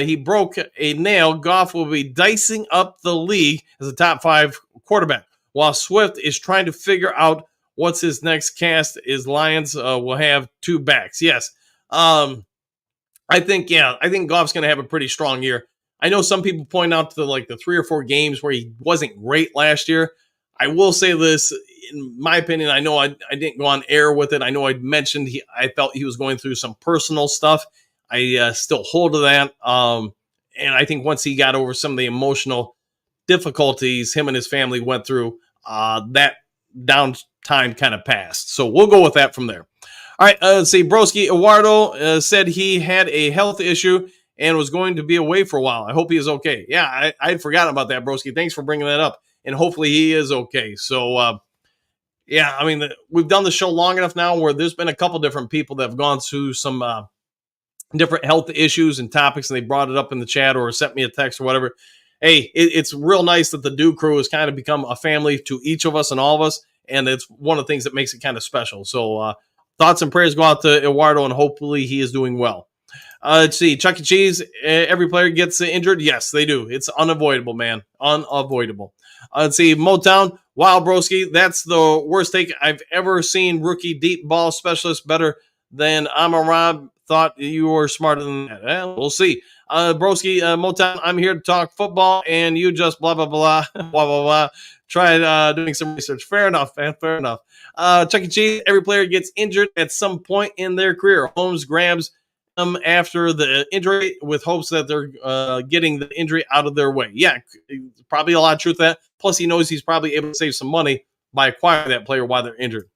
he broke a nail. Goff will be dicing up the league as a top 5 quarterback, while Swift is trying to figure out what's his next cast. Is Lions will have 2 backs. Yes. I think Goff's going to have a pretty strong year. I know some people point out to the 3 or 4 games where he wasn't great last year. I will say this, in my opinion, I know I didn't go on air with it. I know I mentioned I felt he was going through some personal stuff. I still hold to that. And I think once he got over some of the emotional difficulties him and his family went through, that downtime kind of passed. So we'll go with that from there. All right, let's see. Broski Eduardo said he had a health issue and was going to be away for a while. I hope he is okay. Yeah, I had forgotten about that, Broski. Thanks for bringing that up. And hopefully he is okay. So, we've done the show long enough now where there's been a couple different people that have gone through some different health issues and topics, and they brought it up in the chat or sent me a text or whatever. Hey, it's real nice that the Do Crew has kind of become a family to each of us and all of us, and it's one of the things that makes it kind of special. So thoughts and prayers go out to Eduardo, and hopefully he is doing well. Let's see. Chuck E. Cheese, every player gets injured. Yes, they do. It's unavoidable, man. Unavoidable. Let's see. Motown, wow, Broski, that's the worst take I've ever seen. Rookie deep ball specialist better than Amon-Ra. thought you were smarter than that. We'll see. Broski, Motown, I'm here to talk football, and you just blah, blah, blah, blah, blah, blah. Tried doing some research. Fair enough, man. Fair enough. Chuck E. Cheese, every player gets injured at some point in their career. Holmes grabs them after the injury with hopes that they're getting the injury out of their way. Yeah, probably a lot of truth to that. Plus, he knows he's probably able to save some money by acquiring that player while they're injured.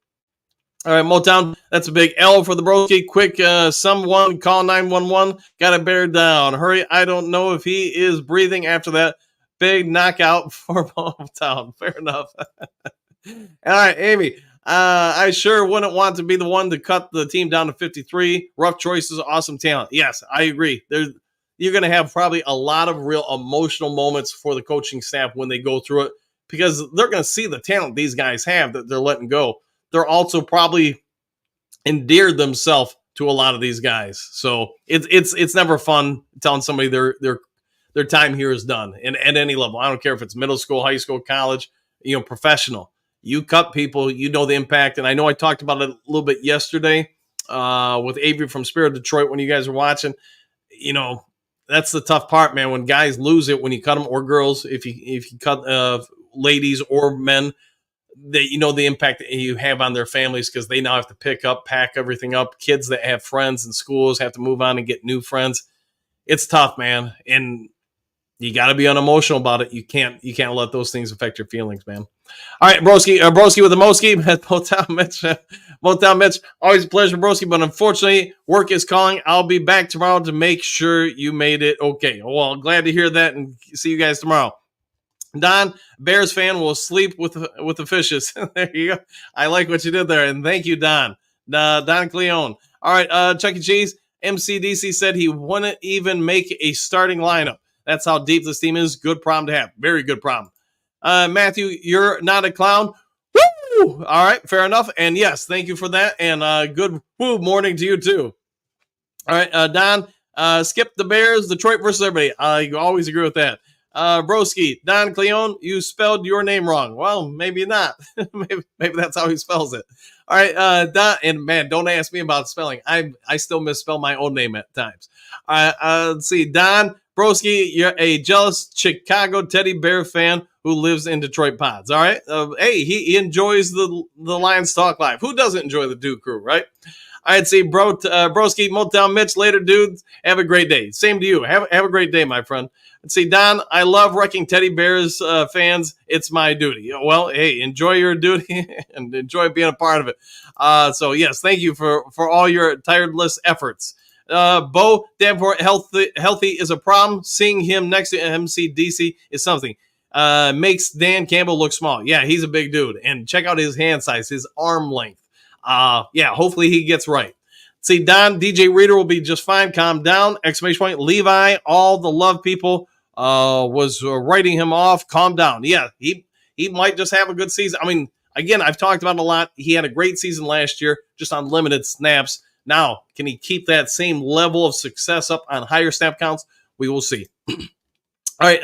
All right, Motown, that's a big L for the Broski. Quick, someone call 911. Got to bear down. Hurry, I don't know if he is breathing after that big knockout for Motown. Fair enough. All right, Amy. I sure wouldn't want to be the one to cut the team down to 53. Rough choices, awesome talent. Yes, I agree. You're going to have probably a lot of real emotional moments for the coaching staff when they go through it because they're going to see the talent these guys have that they're letting go. They're also probably endeared themselves to a lot of these guys. So it's never fun telling somebody their time here is done and at any level. I don't care if it's middle school, high school, college, professional. You cut people, you know the impact. And I know I talked about it a little bit yesterday with Avery from Spirit Detroit when you guys were watching. That's the tough part, man. When guys lose it, when you cut them, or girls, if you cut ladies or men, that the impact that you have on their families because they now have to pack everything up. Kids that have friends in schools have to move on and get new friends. It's tough, man, and you got to be unemotional about it. You can't let those things affect your feelings, man. All right, Broski with the Moski, Motown Mitch, always a pleasure, Broski, but unfortunately, work is calling. I'll be back tomorrow to make sure you made it okay. Well, glad to hear that, and see you guys tomorrow. Don, Bears fan, will sleep with the fishes. There you go. I like what you did there, and thank you, Don. Don Cleone. All right, Chuck E. Cheese, MCDC said he wouldn't even make a starting lineup. That's how deep this team is. Good problem to have. Very good problem. Matthew, you're not a clown. Woo! All right, fair enough. And yes, thank you for that. And good morning to you, too. All right, Don, skip the Bears, Detroit versus everybody. I always agree with that. Broski, Don Cleone, you spelled your name wrong. Well, maybe not. maybe that's how he spells it. All right, Don, and man, don't ask me about spelling. I still misspell my own name at times. Let's see, Don Broski, you're a jealous Chicago teddy bear fan who lives in Detroit Pods. All right, hey, he enjoys the Lions Talk Live. Who doesn't enjoy the Duke Crew, right? I'd say Broski, Motown Mitch, later, dudes. Have a great day. Same to you. Have a great day, my friend. Let's see, Don, I love wrecking teddy bears fans. It's my duty. Well, hey, enjoy your duty and enjoy being a part of it. So, yes, thank you for all your tireless efforts. Bo Danforth, healthy is a problem. Seeing him next to MCDC is something. Makes Dan Campbell look small. Yeah, he's a big dude. And check out his hand size, his arm length. Hopefully he gets right. See, Don, DJ Reader will be just fine. Calm down. Exclamation point. Levi, all the love people was writing him off. Calm down. Yeah, he might just have a good season. I mean, again, I've talked about it a lot. He had a great season last year, just on limited snaps. Now, can he keep that same level of success up on higher snap counts? We will see. All right,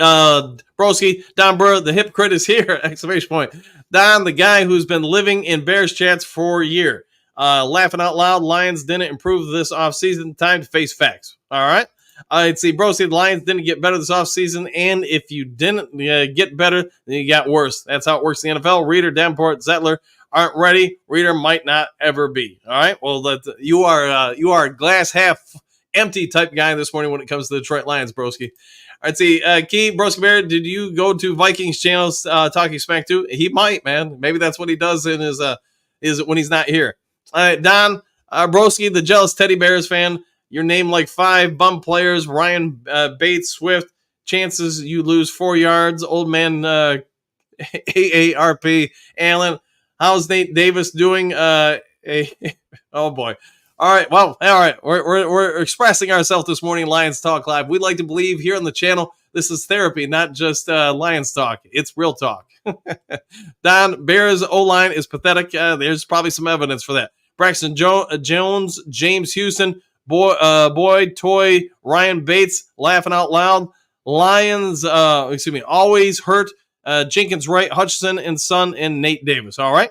Broski, Don Burr, the hypocrite is here, exclamation point. Don, the guy who's been living in Bears chats for a year. Laughing out loud, Lions didn't improve this offseason. Time to face facts. All right. I'd see Broski, the Lions didn't get better this offseason, and if you didn't get better, then you got worse. That's how it works in the NFL. Reader, Davenport, Zettler aren't ready. Reader might not ever be. All right. Well, you are a glass half empty type guy this morning when it comes to the Detroit Lions, Broski. All right, see, Key, Broski Bear, did you go to Vikings channels talking smack too? He might, man. Maybe that's what he does in his when he's not here. All right, Don, Broski, the jealous teddy bears fan. Your name like 5 bum players, Ryan Bates, Swift. Chances you lose 4 yards. Old man AARP, Allen. How's Nate Davis doing? Oh, boy. All right, well, all right. We're expressing ourselves this morning, Lions Talk Live. We'd like to believe here on the channel this is therapy, not just Lions Talk. It's real talk. Don, Bears O-line is pathetic. There's probably some evidence for that. Braxton Jones, James Houston, Boyd, Toy, Ryan Bates, laughing out loud. Lions, always hurt. Jenkins Wright, Hutchinson and Son, and Nate Davis. All right.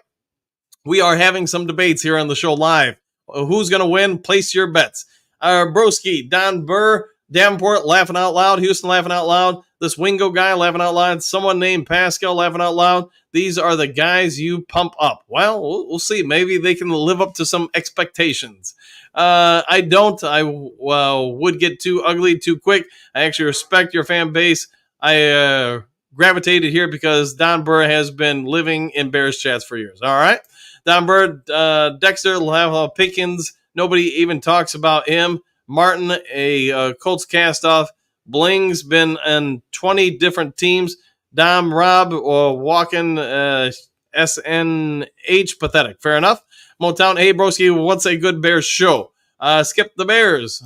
We are having some debates here on the show live. Who's going to win? Place your bets. Broski, Don Burr, Davenport laughing out loud, Houston laughing out loud, this Wingo guy laughing out loud, someone named Pascal laughing out loud. These are the guys you pump up. Well, we'll see. Maybe they can live up to some expectations. I don't. I would get too ugly too quick. I actually respect your fan base. I gravitated here because Don Burr has been living in Bears chats for years. All right. Don Burr, Dexter, Pickens. Nobody even talks about him. Martin, a Colts cast-off. Bling's been in 20 different teams. Dom, Rob, Walken, SNH, pathetic. Fair enough. Motown, hey, broski, what's a good Bears show? Skip the Bears.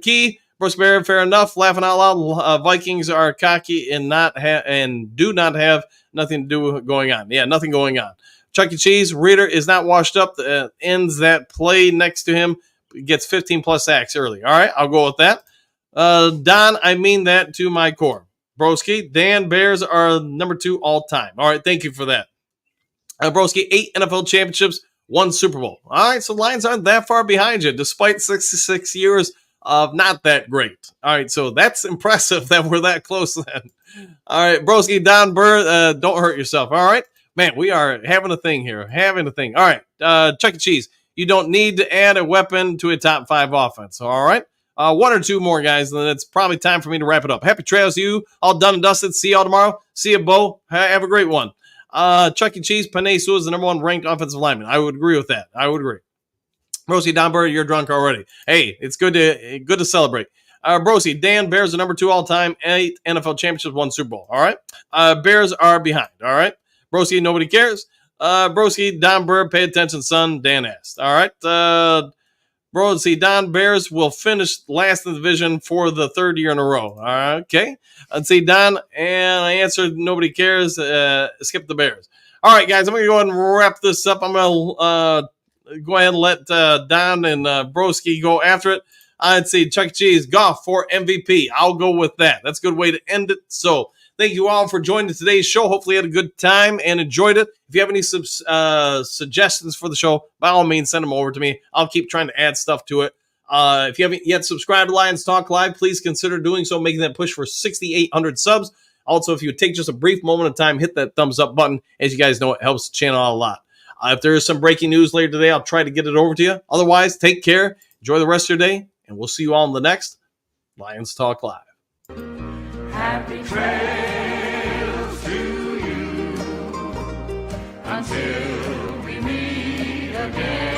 Key, Bruce Bear, fair enough. Laughing out loud. Vikings are cocky and do not have nothing to do going on. Yeah, nothing going on. Chuck E. Cheese, Reader is not washed up. Ends that play next to him. Gets 15 plus sacks early. All right, I'll go with that. Don, I mean that to my core. Broski, Dan, Bears are number 2 all time. All right, thank you for that. Broski, 8 NFL championships, 1 Super Bowl. All right, so Lions aren't that far behind you, despite 66 years of not that great. All right, so that's impressive that we're that close then. All right, Broski, Don Burr, don't hurt yourself. All right, man, we are having a thing here, having a thing. All right, Chuck E. Cheese, you don't need to add a weapon to a top 5 offense. All right. 1 or 2 more, guys, and then it's probably time for me to wrap it up. Happy trails to you. All done and dusted. See y'all tomorrow. See you, Bo. Have a great one. Chuck E. Cheese, Panay Sewell is the number 1 ranked offensive lineman. I would agree with that. I would agree. Brosi, Don Burr, you're drunk already. Hey, it's good to celebrate. Brosi, Dan, Bears are number 2 all time. 8 NFL championships, 1 Super Bowl. All right. Bears are behind. All right. Brosi, nobody cares. Broski, Don Burr, pay attention, son. Dan asked. All right. Bro, see, Don Bears will finish last in the division for the 3rd year in a row. Okay. Let's see, Don, and I answered nobody cares. Skip the Bears. All right, guys, I'm going to go ahead and wrap this up. I'm going to go ahead and let Don and Broski go after it. I'd say Chuck E. Cheese, Goff for MVP. I'll go with that. That's a good way to end it. So thank you all for joining today's show. Hopefully you had a good time and enjoyed it. If you have any suggestions for the show, by all means, send them over to me. I'll keep trying to add stuff to it. If you haven't yet subscribed to Lions Talk Live, please consider doing so, making that push for 6,800 subs. Also, if you would take just a brief moment of time, hit that thumbs up button. As you guys know, it helps the channel out a lot. If there is some breaking news later today, I'll try to get it over to you. Otherwise, take care. Enjoy the rest of your day, and we'll see you all in the next Lions Talk Live. Happy trails to you until we meet again.